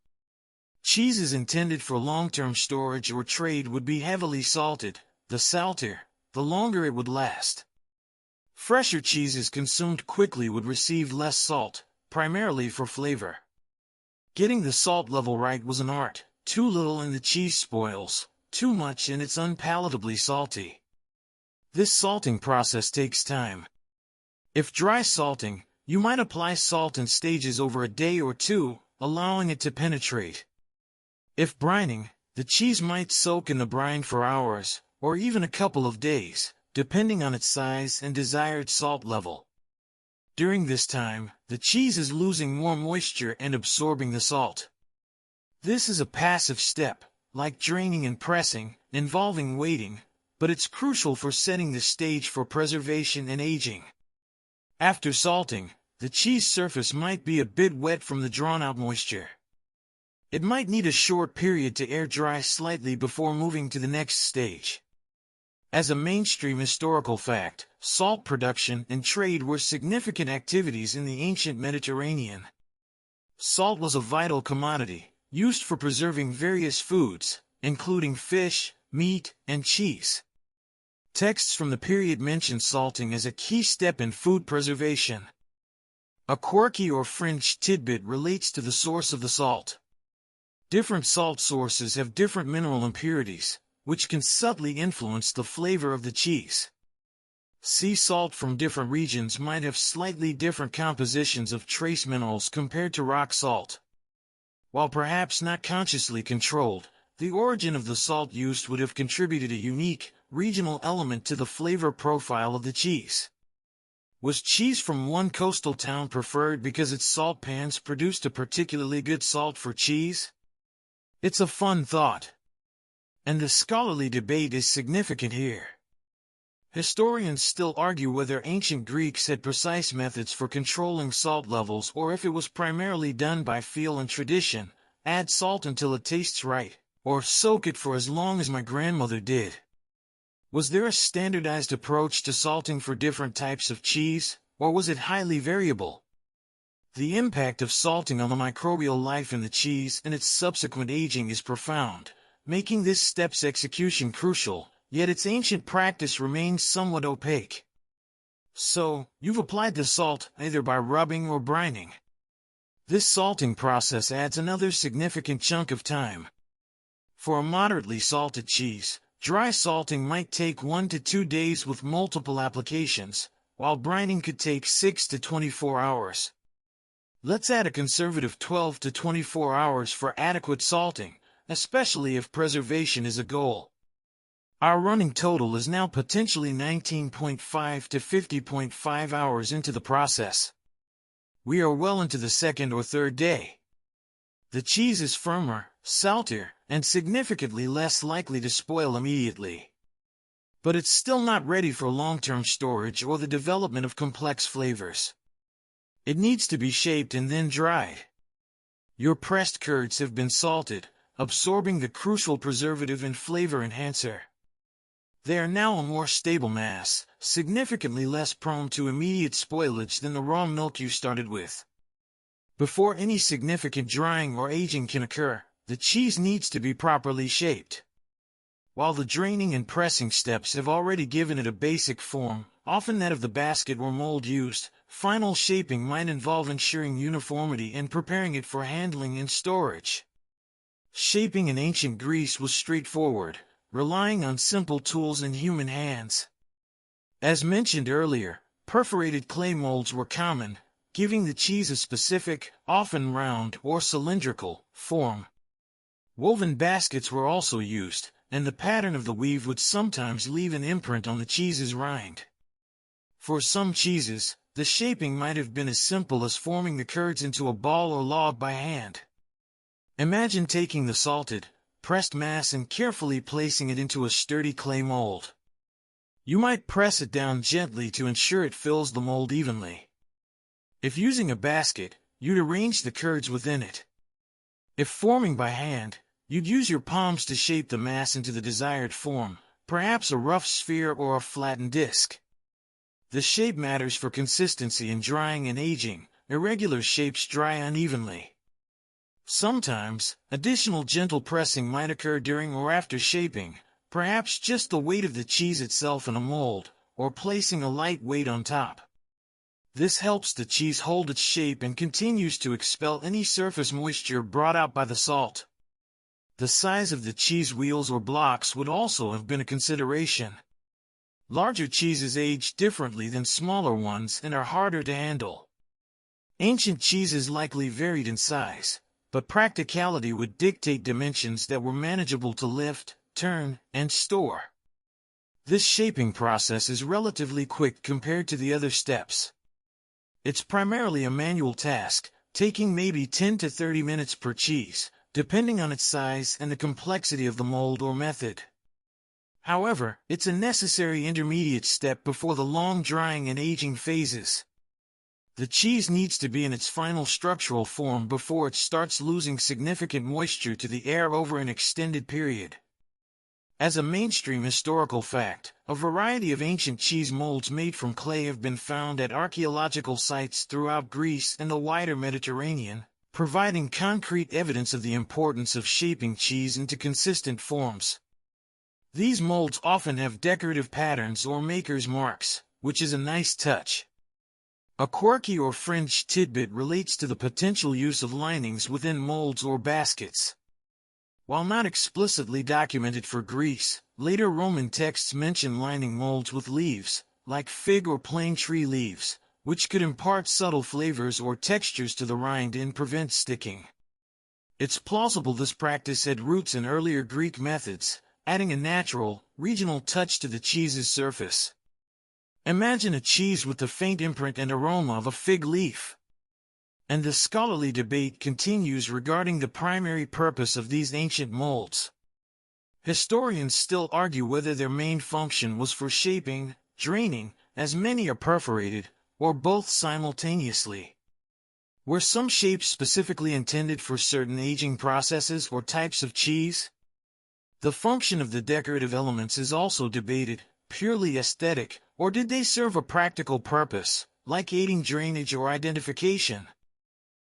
Cheeses intended for long-term storage or trade would be heavily salted. The salter, the longer it would last. Fresher cheeses consumed quickly would receive less salt, primarily for flavor. Getting the salt level right was an art. Too little and the cheese spoils, too much and it's unpalatably salty. This salting process takes time. If dry salting, you might apply salt in stages over a day or two, allowing it to penetrate. If brining, the cheese might soak in the brine for hours, or even a couple of days, depending on its size and desired salt level. During this time, the cheese is losing more moisture and absorbing the salt. This is a passive step, like draining and pressing, involving waiting, but it's crucial for setting the stage for preservation and aging. After salting, the cheese surface might be a bit wet from the drawn-out moisture. It might need a short period to air dry slightly before moving to the next stage. As a mainstream historical fact, salt production and trade were significant activities in the ancient Mediterranean. Salt was a vital commodity, used for preserving various foods, including fish, meat, and cheese. Texts from the period mention salting as a key step in food preservation. A quirky or fringe tidbit relates to the source of the salt. Different salt sources have different mineral impurities, which can subtly influence the flavor of the cheese. Sea salt from different regions might have slightly different compositions of trace minerals compared to rock salt. While perhaps not consciously controlled, the origin of the salt used would have contributed a unique, regional element to the flavor profile of the cheese. Was cheese from one coastal town preferred because its salt pans produced a particularly good salt for cheese? It's a fun thought. And the scholarly debate is significant here. Historians still argue whether ancient Greeks had precise methods for controlling salt levels or if it was primarily done by feel and tradition: add salt until it tastes right, or soak it for as long as my grandmother did. Was there a standardized approach to salting for different types of cheese, or was it highly variable? The impact of salting on the microbial life in the cheese and its subsequent aging is profound, making this step's execution crucial, yet its ancient practice remains somewhat opaque. So, you've applied the salt either by rubbing or brining. This salting process adds another significant chunk of time. For a moderately salted cheese, dry salting might take 1 to 2 days with multiple applications, while brining could take 6 to 24 hours. Let's add a conservative 12 to 24 hours for adequate salting, especially if preservation is a goal. Our running total is now potentially 19.5 to 50.5 hours into the process. We are well into the second or third day. The cheese is firmer, saltier, and significantly less likely to spoil immediately. But it's still not ready for long-term storage or the development of complex flavors. It needs to be shaped and then dried. Your pressed curds have been salted, absorbing the crucial preservative and flavor enhancer. They are now a more stable mass, significantly less prone to immediate spoilage than the raw milk you started with. Before any significant drying or aging can occur, the cheese needs to be properly shaped. While the draining and pressing steps have already given it a basic form, often that of the basket or mold used, final shaping might involve ensuring uniformity and preparing it for handling and storage. Shaping in ancient Greece was straightforward, relying on simple tools and human hands. As mentioned earlier, perforated clay molds were common, giving the cheese a specific, often round or cylindrical, form. Woven baskets were also used, and the pattern of the weave would sometimes leave an imprint on the cheese's rind. For some cheeses, the shaping might have been as simple as forming the curds into a ball or log by hand. Imagine taking the salted, pressed mass and carefully placing it into a sturdy clay mold. You might press it down gently to ensure it fills the mold evenly. If using a basket, you'd arrange the curds within it. If forming by hand, you'd use your palms to shape the mass into the desired form, perhaps a rough sphere or a flattened disc. The shape matters for consistency in drying and aging. Irregular shapes dry unevenly. Sometimes, additional gentle pressing might occur during or after shaping, perhaps just the weight of the cheese itself in a mold, or placing a light weight on top. This helps the cheese hold its shape and continues to expel any surface moisture brought out by the salt. The size of the cheese wheels or blocks would also have been a consideration. Larger cheeses age differently than smaller ones and are harder to handle. Ancient cheeses likely varied in size, but practicality would dictate dimensions that were manageable to lift, turn, and store. This shaping process is relatively quick compared to the other steps. It's primarily a manual task, taking maybe 10 to 30 minutes per cheese, depending on its size and the complexity of the mold or method. However, it's a necessary intermediate step before the long drying and aging phases. The cheese needs to be in its final structural form before it starts losing significant moisture to the air over an extended period. As a mainstream historical fact, a variety of ancient cheese molds made from clay have been found at archaeological sites throughout Greece and the wider Mediterranean, providing concrete evidence of the importance of shaping cheese into consistent forms. These molds often have decorative patterns or maker's marks, which is a nice touch. A quirky or fringe tidbit relates to the potential use of linings within molds or baskets. While not explicitly documented for Greece, later Roman texts mention lining molds with leaves, like fig or plane tree leaves, which could impart subtle flavors or textures to the rind and prevent sticking. It's plausible this practice had roots in earlier Greek methods, adding a natural, regional touch to the cheese's surface. Imagine a cheese with the faint imprint and aroma of a fig leaf. And the scholarly debate continues regarding the primary purpose of these ancient molds. Historians still argue whether their main function was for shaping, draining, as many are perforated, or both simultaneously. Were some shapes specifically intended for certain aging processes or types of cheese? The function of the decorative elements is also debated, purely aesthetic, or did they serve a practical purpose, like aiding drainage or identification?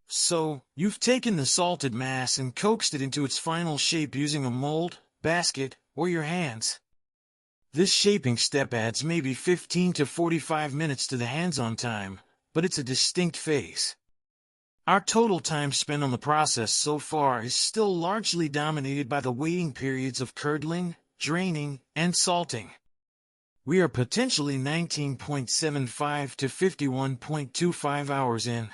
So, you've taken the salted mass and coaxed it into its final shape using a mold, basket, or your hands. This shaping step adds maybe 15 to 45 minutes to the hands-on time, but it's a distinct phase. Our total time spent on the process so far is still largely dominated by the waiting periods of curdling, draining, and salting. We are potentially 19.75 to 51.25 hours in.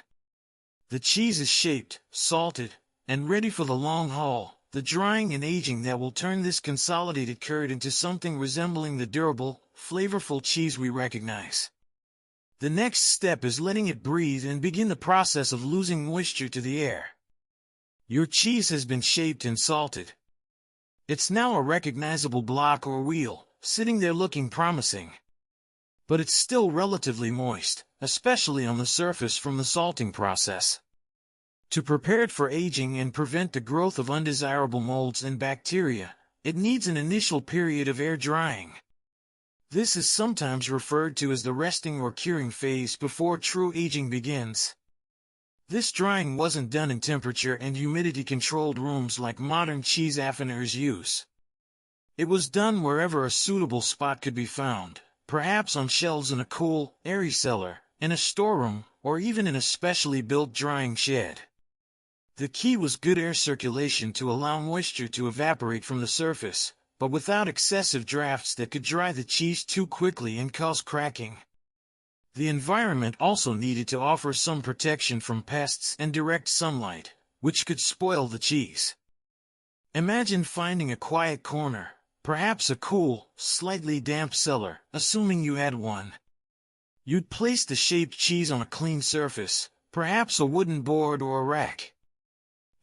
The cheese is shaped, salted, and ready for the long haul, the drying and aging that will turn this consolidated curd into something resembling the durable, flavorful cheese we recognize. The next step is letting it breathe and begin the process of losing moisture to the air. Your cheese has been shaped and salted. It's now a recognizable block or wheel, sitting there looking promising. But it's still relatively moist, especially on the surface from the salting process. To prepare it for aging and prevent the growth of undesirable molds and bacteria, it needs an initial period of air drying. This is sometimes referred to as the resting or curing phase before true aging begins. This drying wasn't done in temperature and humidity-controlled rooms like modern cheese affineurs use. It was done wherever a suitable spot could be found, perhaps on shelves in a cool, airy cellar, in a storeroom, or even in a specially built drying shed. The key was good air circulation to allow moisture to evaporate from the surface, but without excessive drafts that could dry the cheese too quickly and cause cracking. The environment also needed to offer some protection from pests and direct sunlight, which could spoil the cheese. Imagine finding a quiet corner, perhaps a cool, slightly damp cellar, assuming you had one. You'd place the shaped cheese on a clean surface, perhaps a wooden board or a rack.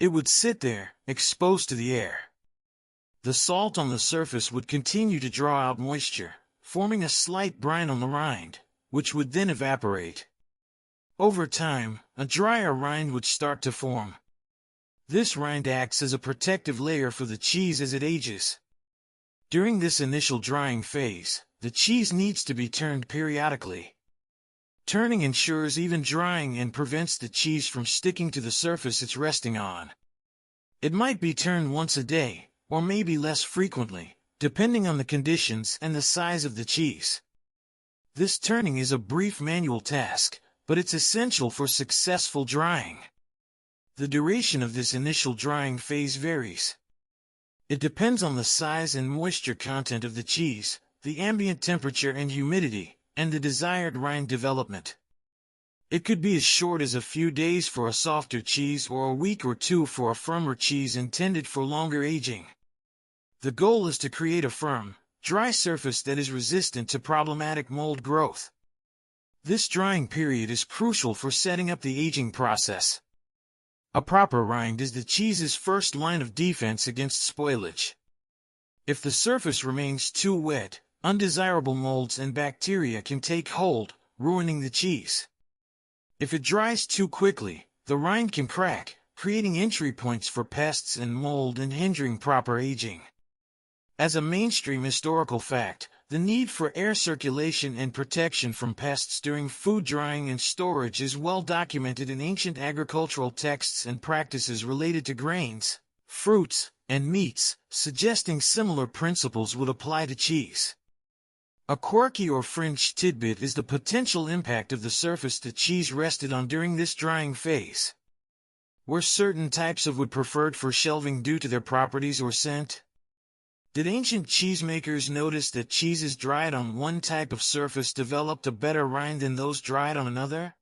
It would sit there, exposed to the air. The salt on the surface would continue to draw out moisture, forming a slight brine on the rind, which would then evaporate. Over time, a drier rind would start to form. This rind acts as a protective layer for the cheese as it ages. During this initial drying phase, the cheese needs to be turned periodically. Turning ensures even drying and prevents the cheese from sticking to the surface it's resting on. It might be turned once a day, or maybe less frequently, depending on the conditions and the size of the cheese. This turning is a brief manual task, but it's essential for successful drying. The duration of this initial drying phase varies. It depends on the size and moisture content of the cheese, the ambient temperature and humidity, and the desired rind development. It could be as short as a few days for a softer cheese or a week or two for a firmer cheese intended for longer aging. The goal is to create a firm, dry surface that is resistant to problematic mold growth. This drying period is crucial for setting up the aging process. A proper rind is the cheese's first line of defense against spoilage. If the surface remains too wet, undesirable molds and bacteria can take hold, ruining the cheese. If it dries too quickly, the rind can crack, creating entry points for pests and mold and hindering proper aging. As a mainstream historical fact, the need for air circulation and protection from pests during food drying and storage is well documented in ancient agricultural texts and practices related to grains, fruits, and meats, suggesting similar principles would apply to cheese. A quirky or fringe tidbit is the potential impact of the surface the cheese rested on during this drying phase. Were certain types of wood preferred for shelving due to their properties or scent? Did ancient cheesemakers notice that cheeses dried on one type of surface developed a better rind than those dried on another?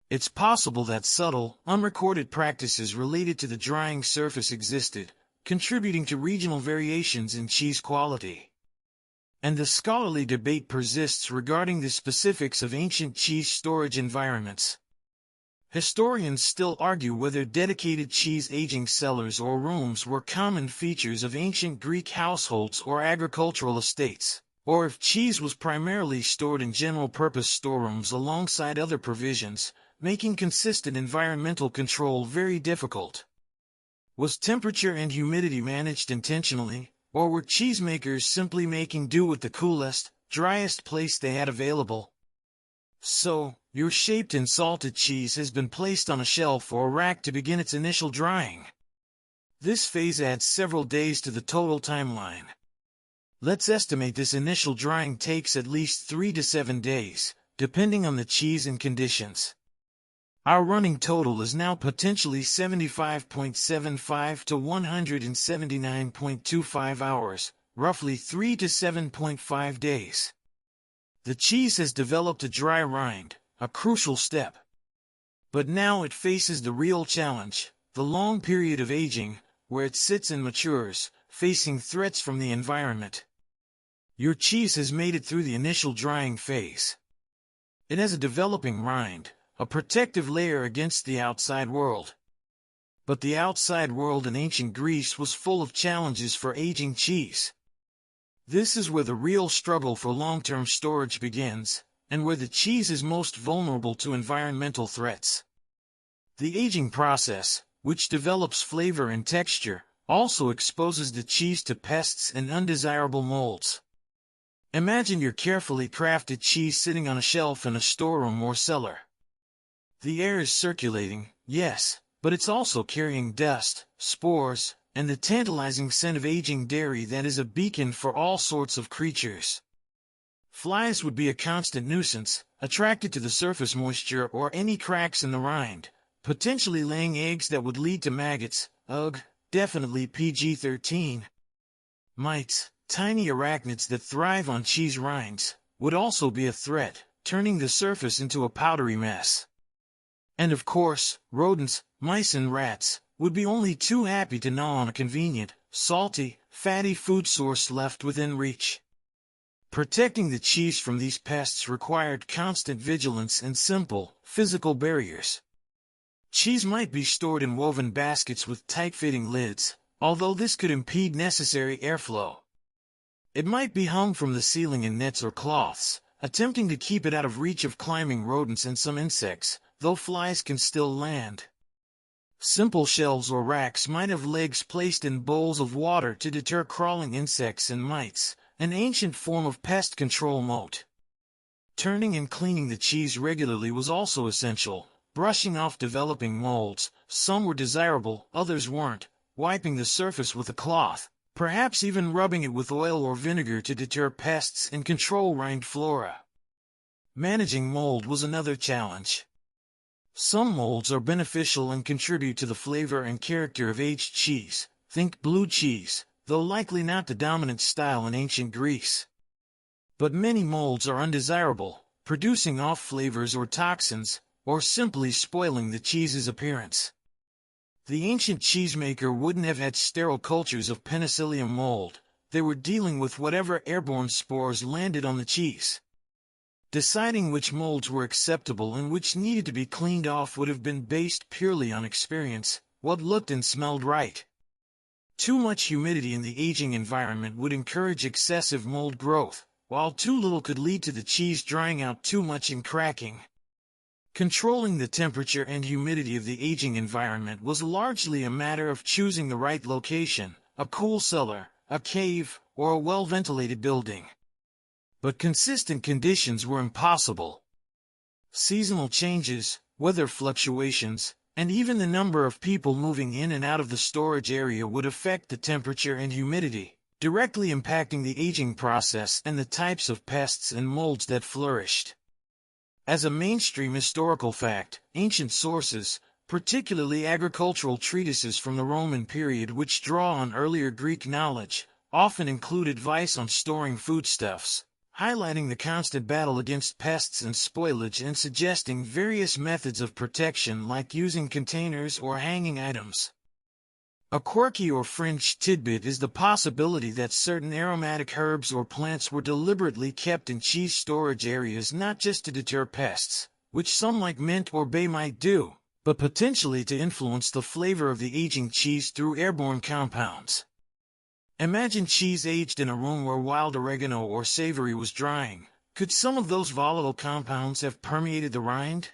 It's possible that subtle, unrecorded practices related to the drying surface existed, contributing to regional variations in cheese quality. And the scholarly debate persists regarding the specifics of ancient cheese storage environments. Historians still argue whether dedicated cheese aging cellars or rooms were common features of ancient Greek households or agricultural estates, or if cheese was primarily stored in general-purpose storerooms alongside other provisions, making consistent environmental control very difficult. Was temperature and humidity managed intentionally, or were cheesemakers simply making do with the coolest, driest place they had available? So, your shaped and salted cheese has been placed on a shelf or rack to begin its initial drying. This phase adds several days to the total timeline. Let's estimate this initial drying takes at least 3 to 7 days, depending on the cheese and conditions. Our running total is now potentially 75.75 to 179.25 hours, roughly 3 to 7.5 days. The cheese has developed a dry rind, a crucial step. But now it faces the real challenge, the long period of aging, where it sits and matures, facing threats from the environment. Your cheese has made it through the initial drying phase. It has a developing rind, a protective layer against the outside world. But the outside world in ancient Greece was full of challenges for aging cheese. This is where the real struggle for long-term storage begins, and where the cheese is most vulnerable to environmental threats. The aging process, which develops flavor and texture, also exposes the cheese to pests and undesirable molds. Imagine your carefully crafted cheese sitting on a shelf in a storeroom or cellar. The air is circulating, yes, but it's also carrying dust, spores, and the tantalizing scent of aging dairy that is a beacon for all sorts of creatures. Flies would be a constant nuisance, attracted to the surface moisture or any cracks in the rind, potentially laying eggs that would lead to maggots. Ugh, definitely PG-13. Mites, tiny arachnids that thrive on cheese rinds, would also be a threat, turning the surface into a powdery mess. And of course, rodents, mice and rats, would be only too happy to gnaw on a convenient, salty, fatty food source left within reach. Protecting the cheese from these pests required constant vigilance and simple, physical barriers. Cheese might be stored in woven baskets with tight-fitting lids, although this could impede necessary airflow. It might be hung from the ceiling in nets or cloths, attempting to keep it out of reach of climbing rodents and some insects, though flies can still land. Simple shelves or racks might have legs placed in bowls of water to deter crawling insects and mites, an ancient form of pest control moat. Turning and cleaning the cheese regularly was also essential, brushing off developing molds. Some were desirable, others weren't, wiping the surface with a cloth, perhaps even rubbing it with oil or vinegar to deter pests and control rind flora. Managing mold was another challenge. Some molds are beneficial and contribute to the flavor and character of aged cheese. Think blue cheese, though likely not the dominant style in ancient Greece. But many molds are undesirable, producing off flavors or toxins, or simply spoiling the cheese's appearance. The ancient cheesemaker wouldn't have had sterile cultures of penicillium mold. They were dealing with whatever airborne spores landed on the cheese. Deciding which molds were acceptable and which needed to be cleaned off would have been based purely on experience, what looked and smelled right. Too much humidity in the aging environment would encourage excessive mold growth, while too little could lead to the cheese drying out too much and cracking. Controlling the temperature and humidity of the aging environment was largely a matter of choosing the right location, a cool cellar, a cave, or a well-ventilated building. But consistent conditions were impossible. Seasonal changes, weather fluctuations, and even the number of people moving in and out of the storage area would affect the temperature and humidity, directly impacting the aging process and the types of pests and molds that flourished. As a mainstream historical fact, ancient sources, particularly agricultural treatises from the Roman period which draw on earlier Greek knowledge, often include advice on storing foodstuffs, highlighting the constant battle against pests and spoilage and suggesting various methods of protection like using containers or hanging items. A quirky or fringe tidbit is the possibility that certain aromatic herbs or plants were deliberately kept in cheese storage areas not just to deter pests, which some like mint or bay might do, but potentially to influence the flavor of the aging cheese through airborne compounds. Imagine cheese aged in a room where wild oregano or savory was drying. Could some of those volatile compounds have permeated the rind?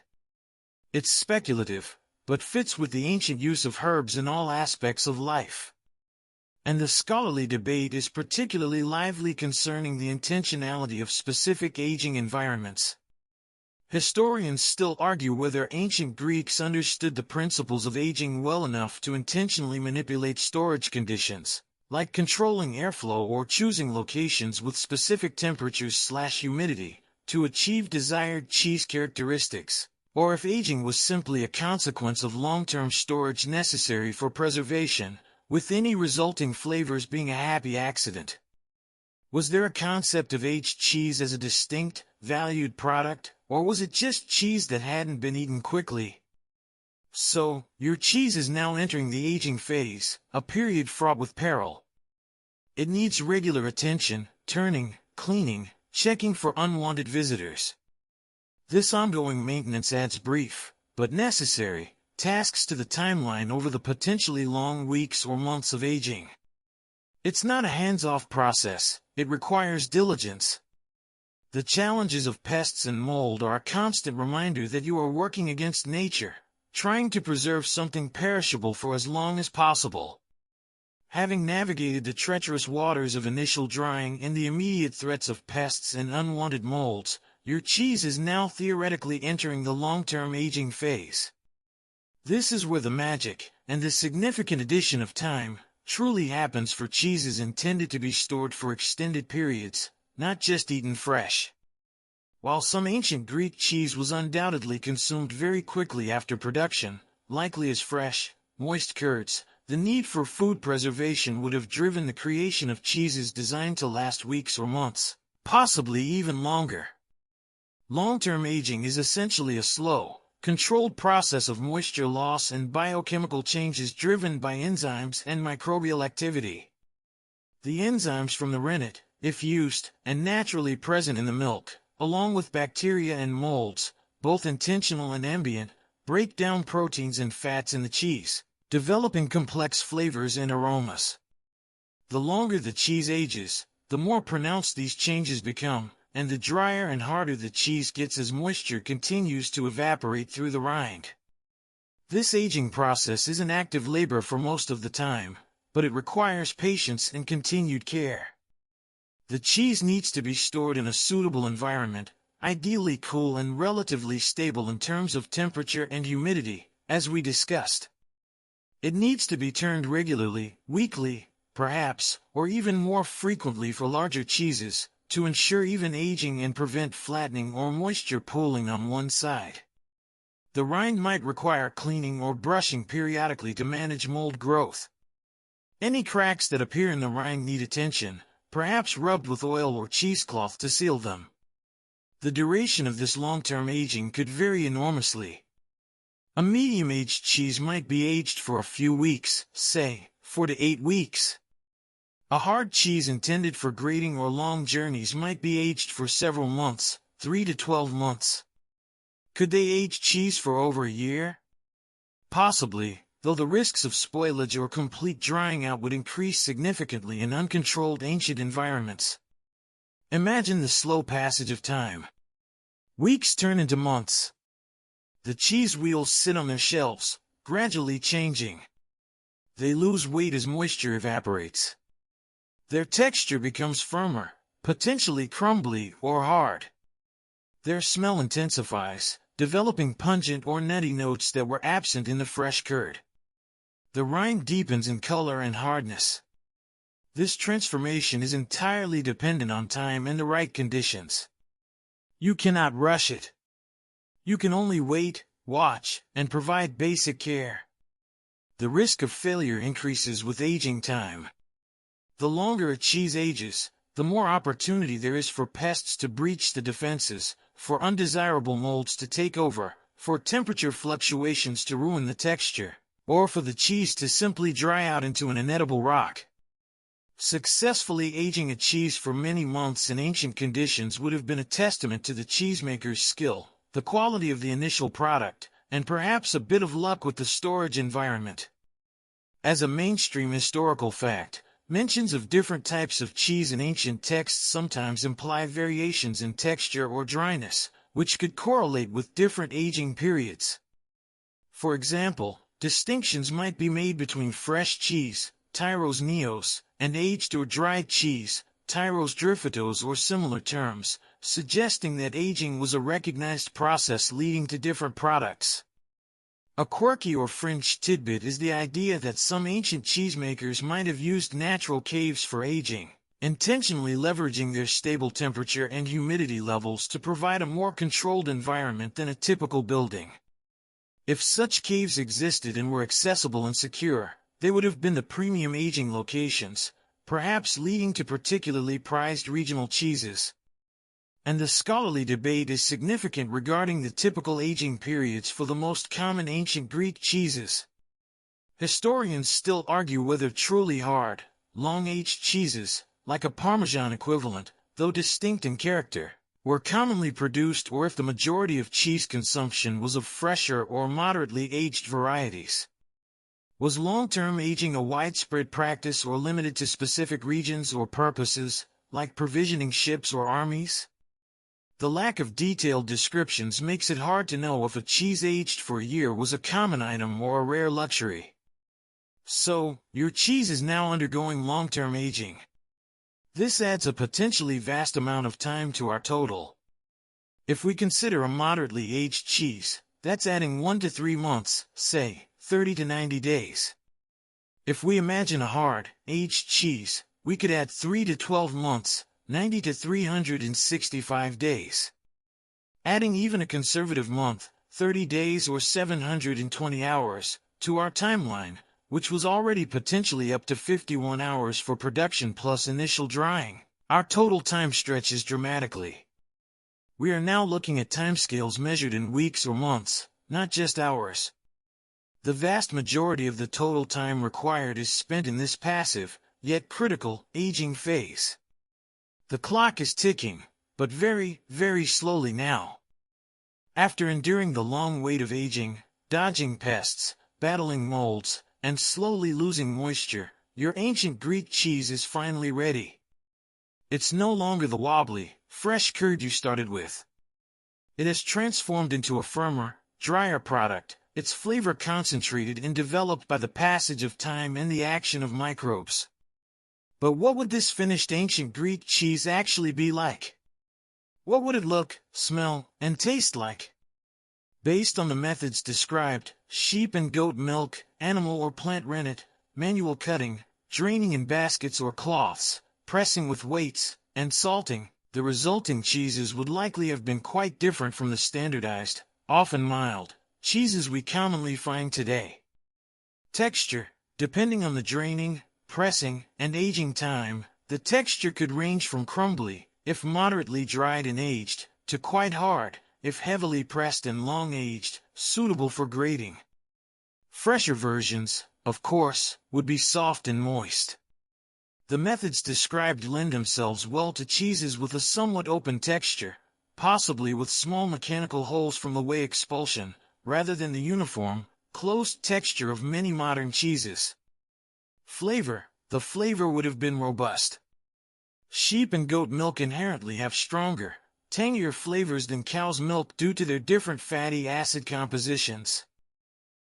It's speculative, but fits with the ancient use of herbs in all aspects of life. And the scholarly debate is particularly lively concerning the intentionality of specific aging environments. Historians still argue whether ancient Greeks understood the principles of aging well enough to intentionally manipulate storage conditions, like controlling airflow or choosing locations with specific temperatures/humidity, to achieve desired cheese characteristics, or if aging was simply a consequence of long-term storage necessary for preservation, with any resulting flavors being a happy accident. Was there a concept of aged cheese as a distinct, valued product, or was it just cheese that hadn't been eaten quickly? So, your cheese is now entering the aging phase, a period fraught with peril. It needs regular attention, turning, cleaning, checking for unwanted visitors. This ongoing maintenance adds brief, but necessary, tasks to the timeline over the potentially long weeks or months of aging. It's not a hands-off process, it requires diligence. The challenges of pests and mold are a constant reminder that you are working against nature, trying to preserve something perishable for as long as possible. Having navigated the treacherous waters of initial drying and the immediate threats of pests and unwanted molds, your cheese is now theoretically entering the long-term aging phase. This is where the magic, and the significant addition of time, truly happens for cheeses intended to be stored for extended periods, not just eaten fresh. While some ancient Greek cheese was undoubtedly consumed very quickly after production, likely as fresh, moist curds, the need for food preservation would have driven the creation of cheeses designed to last weeks or months, possibly even longer. Long-term aging is essentially a slow, controlled process of moisture loss and biochemical changes driven by enzymes and microbial activity. The enzymes from the rennet, if used, and naturally present in the milk, along with bacteria and molds, both intentional and ambient, break down proteins and fats in the cheese, developing complex flavors and aromas. The longer the cheese ages, the more pronounced these changes become, and the drier and harder the cheese gets as moisture continues to evaporate through the rind. This aging process is an active labor for most of the time, but it requires patience and continued care. The cheese needs to be stored in a suitable environment, ideally cool and relatively stable in terms of temperature and humidity, as we discussed. It needs to be turned regularly, weekly, perhaps, or even more frequently for larger cheeses, to ensure even aging and prevent flattening or moisture pooling on one side. The rind might require cleaning or brushing periodically to manage mold growth. Any cracks that appear in the rind need attention, perhaps rubbed with oil or cheesecloth to seal them. The duration of this long-term aging could vary enormously. A medium-aged cheese might be aged for a few weeks, say, 4 to 8 weeks. A hard cheese intended for grating or long journeys might be aged for several months, 3 to 12 months. Could they age cheese for over a year? Possibly, though the risks of spoilage or complete drying out would increase significantly in uncontrolled ancient environments. Imagine the slow passage of time. Weeks turn into months. The cheese wheels sit on their shelves, gradually changing. They lose weight as moisture evaporates. Their texture becomes firmer, potentially crumbly or hard. Their smell intensifies, developing pungent or nutty notes that were absent in the fresh curd. The rind deepens in color and hardness. This transformation is entirely dependent on time and the right conditions. You cannot rush it. You can only wait, watch, and provide basic care. The risk of failure increases with aging time. The longer a cheese ages, the more opportunity there is for pests to breach the defenses, for undesirable molds to take over, for temperature fluctuations to ruin the texture, or for the cheese to simply dry out into an inedible rock. Successfully aging a cheese for many months in ancient conditions would have been a testament to the cheesemaker's skill, the quality of the initial product, and perhaps a bit of luck with the storage environment. As a mainstream historical fact, mentions of different types of cheese in ancient texts sometimes imply variations in texture or dryness, which could correlate with different aging periods. For example, distinctions might be made between fresh cheese, tyros neos, and aged or dried cheese, tyros driphytos or similar terms, suggesting that aging was a recognized process leading to different products. A quirky or fringe tidbit is the idea that some ancient cheesemakers might have used natural caves for aging, intentionally leveraging their stable temperature and humidity levels to provide a more controlled environment than a typical building. If such caves existed and were accessible and secure, they would have been the premium aging locations, perhaps leading to particularly prized regional cheeses. And the scholarly debate is significant regarding the typical aging periods for the most common ancient Greek cheeses. Historians still argue whether truly hard, long-aged cheeses, like a Parmesan equivalent, though distinct in character, were commonly produced or if the majority of cheese consumption was of fresher or moderately aged varieties. Was long-term aging a widespread practice or limited to specific regions or purposes, like provisioning ships or armies? The lack of detailed descriptions makes it hard to know if a cheese aged for a year was a common item or a rare luxury. So, your cheese is now undergoing long-term aging. This adds a potentially vast amount of time to our total. If we consider a moderately aged cheese, that's adding 1 to 3 months, say, 30 to 90 days. If we imagine a hard, aged cheese, we could add 3 to 12 months, 90 to 365 days. Adding even a conservative month, 30 days or 720 hours, to our timeline, which was already potentially up to 51 hours for production plus initial drying, our total time stretches dramatically. We are now looking at timescales measured in weeks or months, not just hours. The vast majority of the total time required is spent in this passive, yet critical, aging phase. The clock is ticking, but very, very slowly now. After enduring the long wait of aging, dodging pests, battling molds, and slowly losing moisture, your ancient Greek cheese is finally ready. It's no longer the wobbly, fresh curd you started with. It has transformed into a firmer, drier product, its flavor concentrated and developed by the passage of time and the action of microbes. But what would this finished ancient Greek cheese actually be like? What would it look, smell, and taste like? Based on the methods described, sheep and goat milk, animal or plant rennet, manual cutting, draining in baskets or cloths, pressing with weights, and salting, the resulting cheeses would likely have been quite different from the standardized, often mild, cheeses we commonly find today. Texture, depending on the draining, pressing, and aging time, the texture could range from crumbly, if moderately dried and aged, to quite hard, if heavily pressed and long-aged, suitable for grating. Fresher versions, of course, would be soft and moist. The methods described lend themselves well to cheeses with a somewhat open texture, possibly with small mechanical holes from the whey expulsion, rather than the uniform, closed texture of many modern cheeses. Flavor, the flavor would have been robust. Sheep and goat milk inherently have stronger, tangier flavors than cow's milk due to their different fatty acid compositions.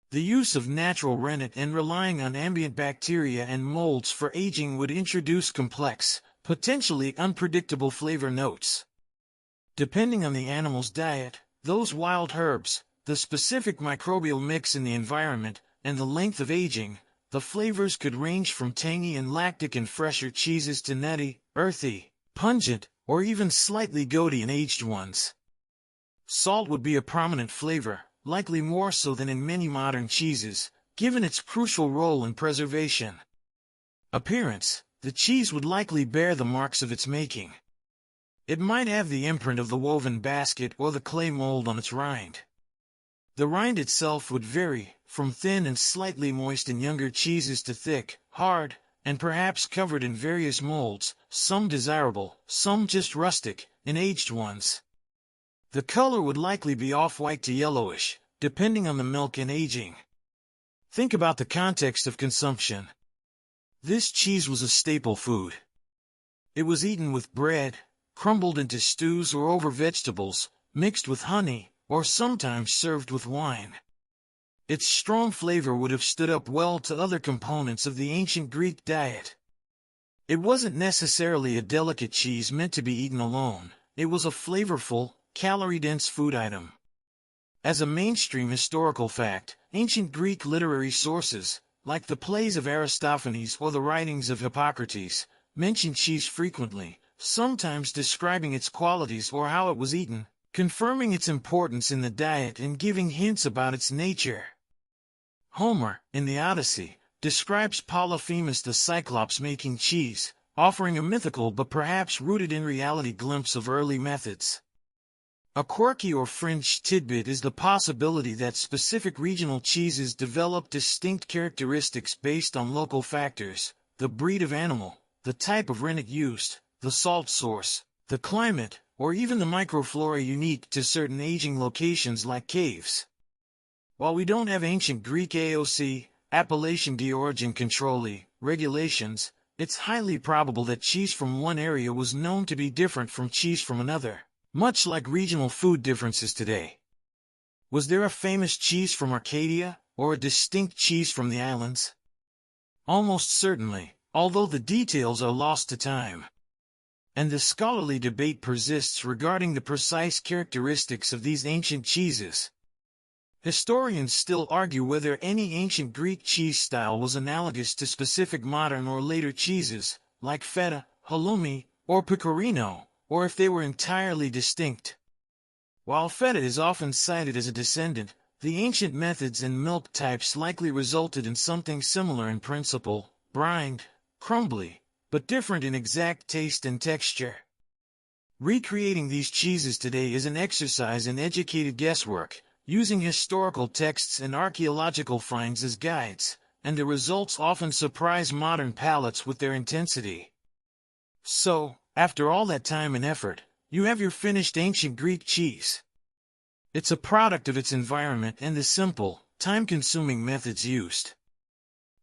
The use of natural rennet and relying on ambient bacteria and molds for aging would introduce complex, potentially unpredictable flavor notes. Depending on the animal's diet, those wild herbs, the specific microbial mix in the environment, and the length of aging, the flavors could range from tangy and lactic in fresher cheeses to nutty, earthy, pungent, or even slightly goaty in aged ones. Salt would be a prominent flavor, likely more so than in many modern cheeses, given its crucial role in preservation. Appearance, the cheese would likely bear the marks of its making. It might have the imprint of the woven basket or the clay mold on its rind. The rind itself would vary, from thin and slightly moist in younger cheeses to thick, hard, and perhaps covered in various molds, some desirable, some just rustic, in aged ones. The color would likely be off-white to yellowish, depending on the milk and aging. Think about the context of consumption. This cheese was a staple food. It was eaten with bread, crumbled into stews or over vegetables, mixed with honey, or sometimes served with wine. Its strong flavor would have stood up well to other components of the ancient Greek diet. It wasn't necessarily a delicate cheese meant to be eaten alone. It was a flavorful, calorie-dense food item. As a mainstream historical fact, ancient Greek literary sources, like the plays of Aristophanes or the writings of Hippocrates, mention cheese frequently, sometimes describing its qualities or how it was eaten, confirming its importance in the diet and giving hints about its nature. Homer, in the Odyssey, describes Polyphemus the Cyclops making cheese, offering a mythical but perhaps rooted in reality glimpse of early methods. A quirky or fringe tidbit is the possibility that specific regional cheeses develop distinct characteristics based on local factors, the breed of animal, the type of rennet used, the salt source, the climate, or even the microflora unique to certain aging locations like caves. While we don't have ancient Greek AOC, Appellation d'origine contrôlée, regulations, it's highly probable that cheese from one area was known to be different from cheese from another, much like regional food differences today. Was there a famous cheese from Arcadia, or a distinct cheese from the islands? Almost certainly, although the details are lost to time. And the scholarly debate persists regarding the precise characteristics of these ancient cheeses. Historians still argue whether any ancient Greek cheese style was analogous to specific modern or later cheeses, like feta, halloumi, or pecorino, or if they were entirely distinct. While feta is often cited as a descendant, the ancient methods and milk types likely resulted in something similar in principle, brined, crumbly, but different in exact taste and texture. Recreating these cheeses today is an exercise in educated guesswork, using historical texts and archaeological finds as guides, and the results often surprise modern palates with their intensity. So, after all that time and effort, you have your finished ancient Greek cheese. It's a product of its environment and the simple, time-consuming methods used.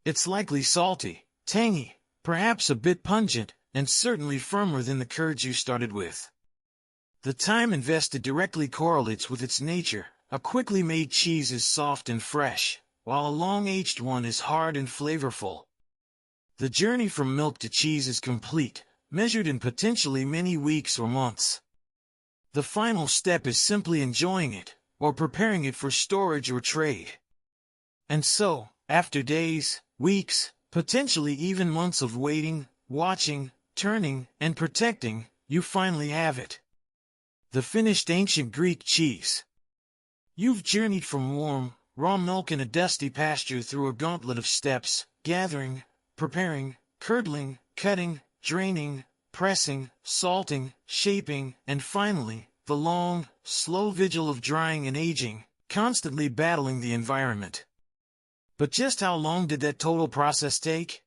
It's likely salty, tangy, perhaps a bit pungent, and certainly firmer than the curds you started with. The time invested directly correlates with its nature. A quickly made cheese is soft and fresh, while a long-aged one is hard and flavorful. The journey from milk to cheese is complete, measured in potentially many weeks or months. The final step is simply enjoying it, or preparing it for storage or trade. And so, after days, weeks, potentially even months of waiting, watching, turning, and protecting, you finally have it. The finished ancient Greek cheese. You've journeyed from warm, raw milk in a dusty pasture through a gauntlet of steps, gathering, preparing, curdling, cutting, draining, pressing, salting, shaping, and finally, the long, slow vigil of drying and aging, constantly battling the environment. But just how long did that total process take?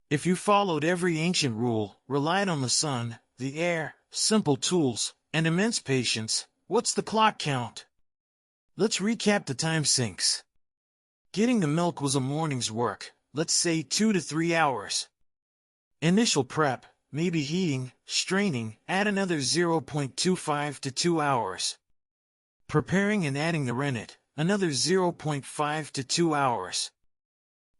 If you followed every ancient rule, relied on the sun, the air, simple tools, and immense patience, what's the clock count? Let's recap the time sinks. Getting the milk was a morning's work, let's say 2 to 3 hours. Initial prep, maybe heating, straining, add another 0.25 to 2 hours. Preparing and adding the rennet, another 0.5 to 2 hours.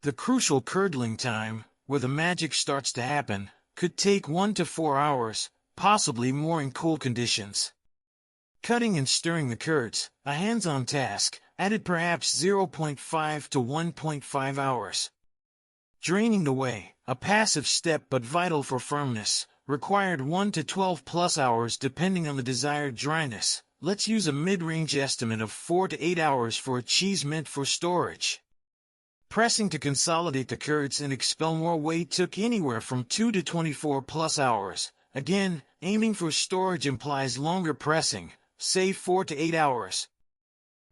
The crucial curdling time, where the magic starts to happen, could take 1 to 4 hours, possibly more in cool conditions. Cutting and stirring the curds, a hands-on task, added perhaps 0.5 to 1.5 hours. Draining the whey, a passive step but vital for firmness, required 1 to 12 plus hours depending on the desired dryness. Let's use a mid-range estimate of 4 to 8 hours for a cheese meant for storage. Pressing to consolidate the curds and expel more whey took anywhere from 2 to 24 plus hours. Again, aiming for storage implies longer pressing, say 4 to 8 hours.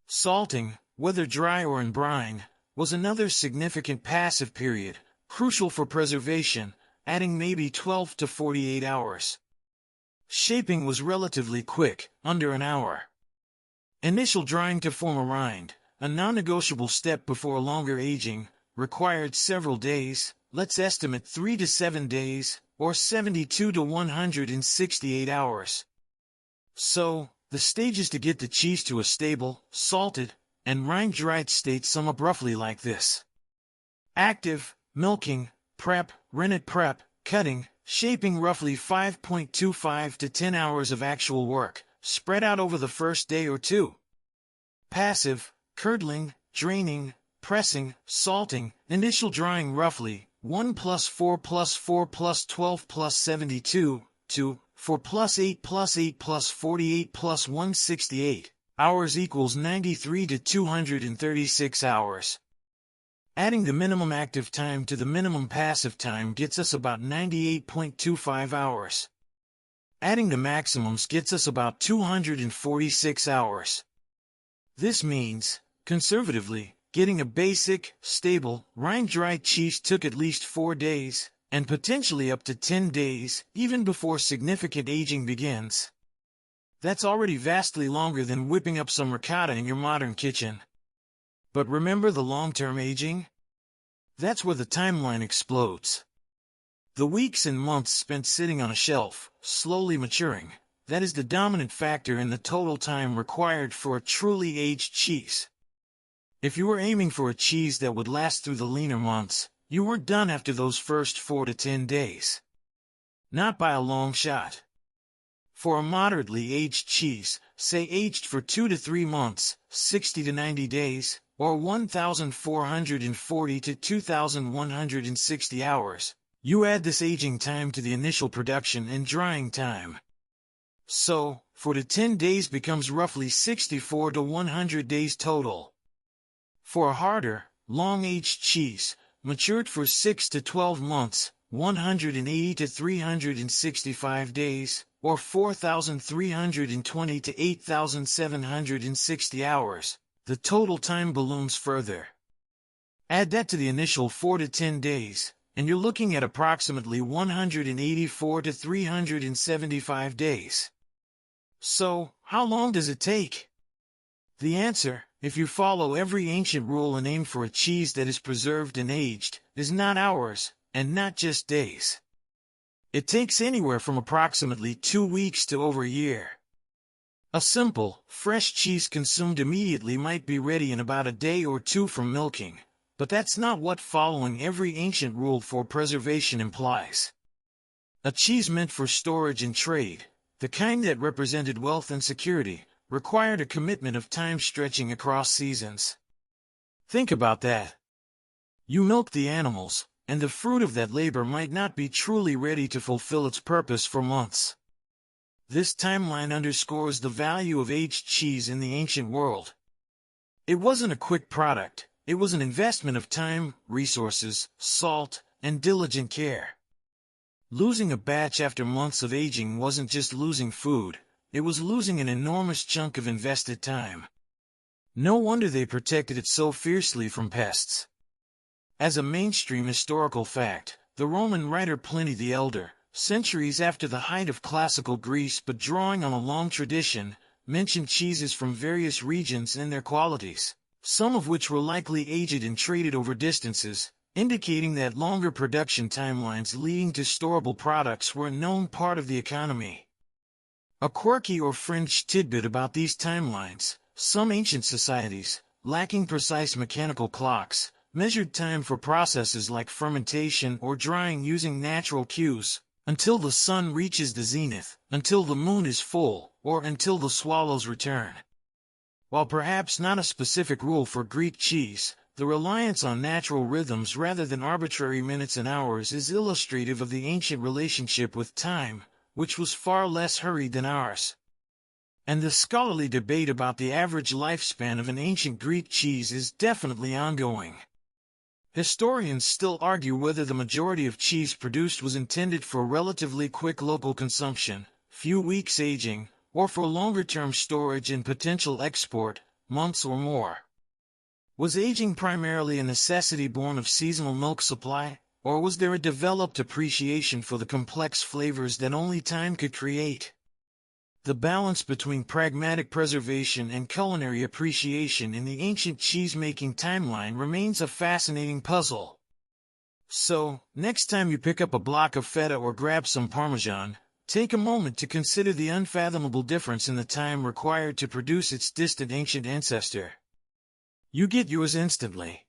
Salting, whether dry or in brine, was another significant passive period, crucial for preservation, adding maybe 12 to 48 hours. Shaping was relatively quick, under an hour. Initial drying to form a rind, a non-negotiable step before longer aging, required several days, let's estimate 3 to 7 days, or 72 to 168 hours. So, the stages to get the cheese to a stable, salted, and rind-dried state sum up roughly like this. Active, milking, prep, rennet prep, cutting, shaping roughly 5.25 to 10 hours of actual work, spread out over the first day or two. Passive, curdling, draining, pressing, salting, initial drying roughly 1 plus 4 plus 4 plus 12 plus 72, 2, 4 plus 8 plus 8 plus 48 plus 168 hours equals 93 to 236 hours. Adding the minimum active time to the minimum passive time gets us about 98.25 hours. Adding the maximums gets us about 246 hours. This means, conservatively, getting a basic, stable, rind-dried cheese took at least 4 days, and potentially up to 10 days, even before significant aging begins. That's already vastly longer than whipping up some ricotta in your modern kitchen. But remember the long-term aging? That's where the timeline explodes. The weeks and months spent sitting on a shelf, slowly maturing, that is the dominant factor in the total time required for a truly aged cheese. If you were aiming for a cheese that would last through the leaner months, you weren't done after those first 4 to 10 days. Not by a long shot. For a moderately aged cheese, say aged for 2 to 3 months, 60 to 90 days, or 1,440 to 2,160 hours, you add this aging time to the initial production and drying time. So, 4 to 10 days becomes roughly 64 to 100 days total. For a harder, long-aged cheese, matured for 6 to 12 months, 180 to 365 days, or 4,320 to 8,760 hours, the total time balloons further. Add that to the initial 4 to 10 days, and you're looking at approximately 184 to 375 days. So, how long does it take? The answer, if you follow every ancient rule and aim for a cheese that is preserved and aged, is not hours, and not just days. It takes anywhere from approximately 2 weeks to over a year. A simple, fresh cheese consumed immediately might be ready in about a day or two from milking, but that's not what following every ancient rule for preservation implies. A cheese meant for storage and trade, the kind that represented wealth and security, required a commitment of time stretching across seasons. Think about that. You milk the animals, and the fruit of that labor might not be truly ready to fulfill its purpose for months. This timeline underscores the value of aged cheese in the ancient world. It wasn't a quick product, it was an investment of time, resources, salt, and diligent care. Losing a batch after months of aging wasn't just losing food, it was losing an enormous chunk of invested time. No wonder they protected it so fiercely from pests. As a mainstream historical fact, the Roman writer Pliny the Elder, centuries after the height of classical Greece but drawing on a long tradition, mentioned cheeses from various regions and their qualities, some of which were likely aged and traded over distances, indicating that longer production timelines leading to storable products were a known part of the economy. A quirky or fringe tidbit about these timelines: some ancient societies, lacking precise mechanical clocks, measured time for processes like fermentation or drying using natural cues, until the sun reaches the zenith, until the moon is full, or until the swallows return. While perhaps not a specific rule for Greek cheese, the reliance on natural rhythms rather than arbitrary minutes and hours is illustrative of the ancient relationship with time, which was far less hurried than ours. And the scholarly debate about the average lifespan of an ancient Greek cheese is definitely ongoing. Historians still argue whether the majority of cheese produced was intended for relatively quick local consumption, few weeks aging, or for longer-term storage and potential export, months or more. Was aging primarily a necessity born of seasonal milk supply, or was there a developed appreciation for the complex flavors that only time could create? The balance between pragmatic preservation and culinary appreciation in the ancient cheese-making timeline remains a fascinating puzzle. So, next time you pick up a block of feta or grab some Parmesan, take a moment to consider the unfathomable difference in the time required to produce its distant ancient ancestor. You get yours instantly.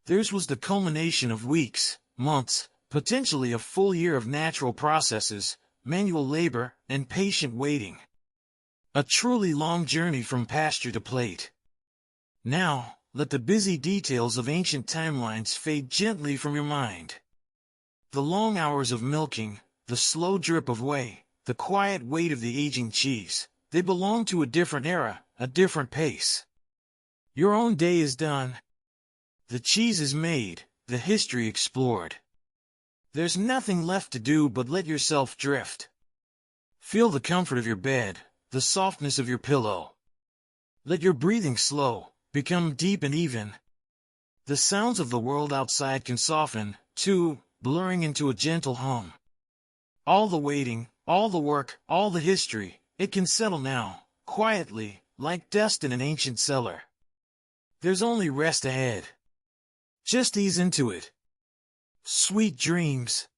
Theirs was the culmination of weeks, months, potentially a full year of natural processes, manual labor, and patient waiting. A truly long journey from pasture to plate. Now, let the busy details of ancient timelines fade gently from your mind. The long hours of milking, the slow drip of whey, the quiet wait of the aging cheese, they belong to a different era, a different pace. Your own day is done. The cheese is made, the history explored. There's nothing left to do but let yourself drift. Feel the comfort of your bed, the softness of your pillow. Let your breathing slow, become deep and even. The sounds of the world outside can soften, too, blurring into a gentle hum. All the waiting, all the work, all the history, it can settle now, quietly, like dust in an ancient cellar. There's only rest ahead. Just ease into it. Sweet dreams.